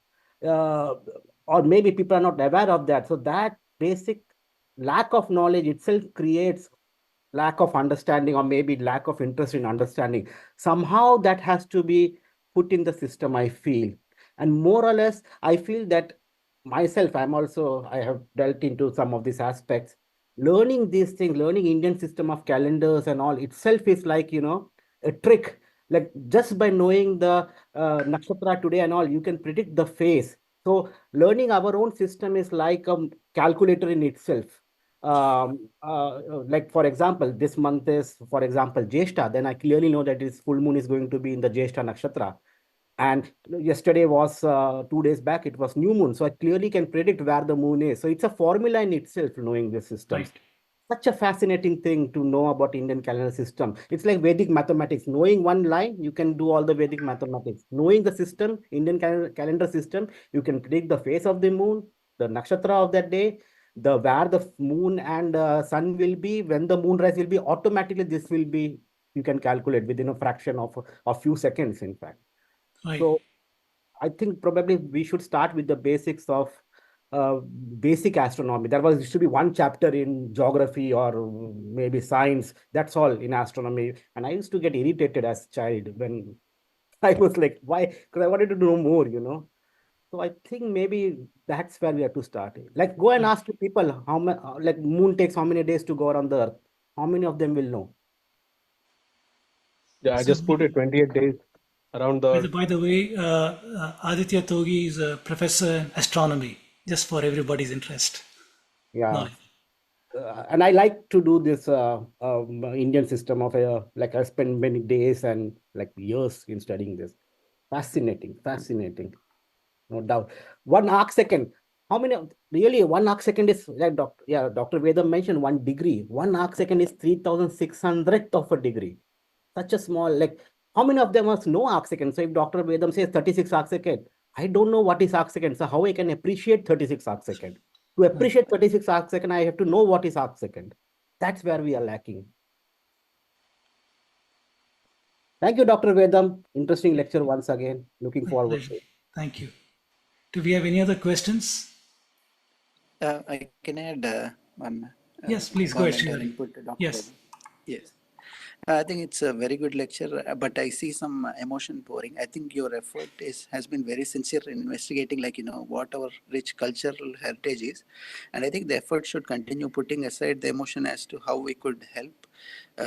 Speaker 9: Uh, or maybe people are not aware of that. So that basic lack of knowledge itself creates lack of understanding, or maybe lack of interest in understanding. Somehow that has to be put in the system, I feel. And more or less, I feel that myself, I have dealt into some of these aspects. Learning these things, learning Indian system of calendars and all itself is like, a trick. Like just by knowing the nakshatra today and all, you can predict the phase. So learning our own system is like a calculator in itself. Like for example, this month is, for example, Jeshta, then I clearly know that this full moon is going to be in the Jeshta nakshatra. And yesterday was 2 days back, it was new moon. So I clearly can predict where the moon is. So it's a formula in itself, knowing the systems.
Speaker 1: Right.
Speaker 9: Such a fascinating thing to know about Indian calendar system. It's like Vedic mathematics. Knowing one line, you can do all the Vedic mathematics. Knowing the system, Indian calendar system, you can predict the phase of the moon, the nakshatra of that day, the where the moon and sun will be, when the moon rise will be. Automatically, this will be, you can calculate within a fraction of a few seconds, in fact.
Speaker 1: Right.
Speaker 9: So I think probably we should start with the basics of basic astronomy. There was used to be one chapter in geography or maybe science. That's all in astronomy. And I used to get irritated as a child when I was like, why? Because I wanted to know more. So I think maybe that's where we have to start. Like go and
Speaker 1: Right.
Speaker 9: ask the people how many, like moon takes how many days to go around the earth. How many of them will know?
Speaker 6: Yeah, I
Speaker 1: So
Speaker 6: just put it 28 days around the Earth.
Speaker 1: by the way, Aditya Togi is a professor in astronomy, just for everybody's interest.
Speaker 9: Yeah.
Speaker 1: Knowledge.
Speaker 9: And I like to do this Indian system of like I spend many days and like years in studying this. Fascinating, fascinating, no doubt. 1 arc second. How many? Really, 1 arc second is like Dr. Vedam mentioned 1 degree. 1 arc second is 3,600th of a degree. Such a small, like, how many of them must know arc second? So if Dr. Vedam says 36 arc second, I don't know what is arc second. So how I can appreciate 36 arc second? To appreciate 36 arc second, I have to know what is arc second. That's where we are lacking. Thank you, Dr. Vedam. Interesting lecture once again. Looking
Speaker 1: My
Speaker 9: forward
Speaker 1: pleasure.
Speaker 9: to it.
Speaker 1: Thank you. Do we have any other questions?
Speaker 10: I can add one
Speaker 1: Yes, please go ahead,
Speaker 10: comment or
Speaker 1: Sridhari.
Speaker 10: input to Dr.
Speaker 1: Yes.
Speaker 10: Vedam. Yes. I think it's a very good lecture, but I see some emotion pouring. I think your effort has been very sincere in investigating, like, what our rich cultural heritage is. And I think the effort should continue, putting aside the emotion as to how we could help,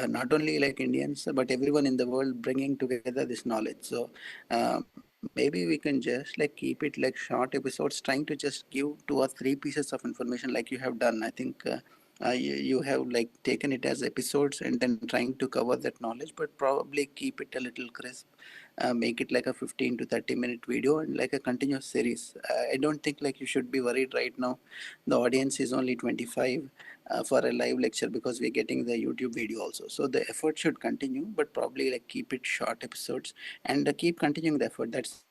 Speaker 10: not only like Indians, but everyone in the world, bringing together this knowledge. So maybe we can just like keep it like short episodes, trying to just give 2 or 3 pieces of information like you have done. I think you have like taken it as episodes and then trying to cover that knowledge, but probably keep it a little crisp, make it like a 15 to 30 minute video and like a continuous series. I don't think like you should be worried right now. The audience is only 25 for a live lecture, because we're getting the YouTube video also. So the effort should continue, but probably like keep it short episodes and keep continuing the effort. That's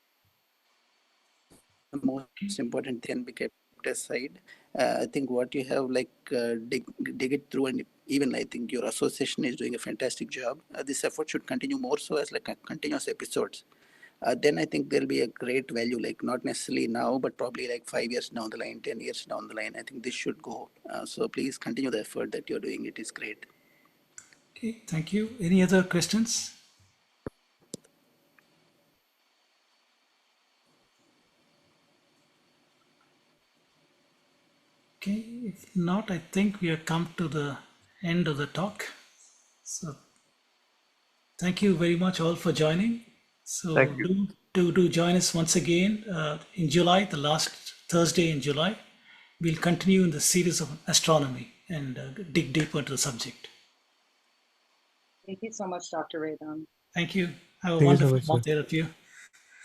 Speaker 10: the most important thing can be kept aside. I think what you have dig it through, and even I think your association is doing a fantastic job. This effort should continue more so as like a continuous episodes. Then I think there'll be a great value, like not necessarily now, but probably like 5 years down the line, 10 years down the line. I think this should go. So please continue the effort that you're doing. It is great.
Speaker 1: Okay, thank you. Any other questions? Okay, if not, I think we have come to the end of the talk. So thank you very much all for joining. So
Speaker 8: Thank you.
Speaker 1: do join us once again in July, the last Thursday in July. We'll continue in the series of astronomy and dig deeper into the subject.
Speaker 3: Thank you so much, Dr. Vedam.
Speaker 1: Thank you. Have a
Speaker 4: Thank you so
Speaker 1: wonderful
Speaker 4: much, sir.
Speaker 1: month, all of you.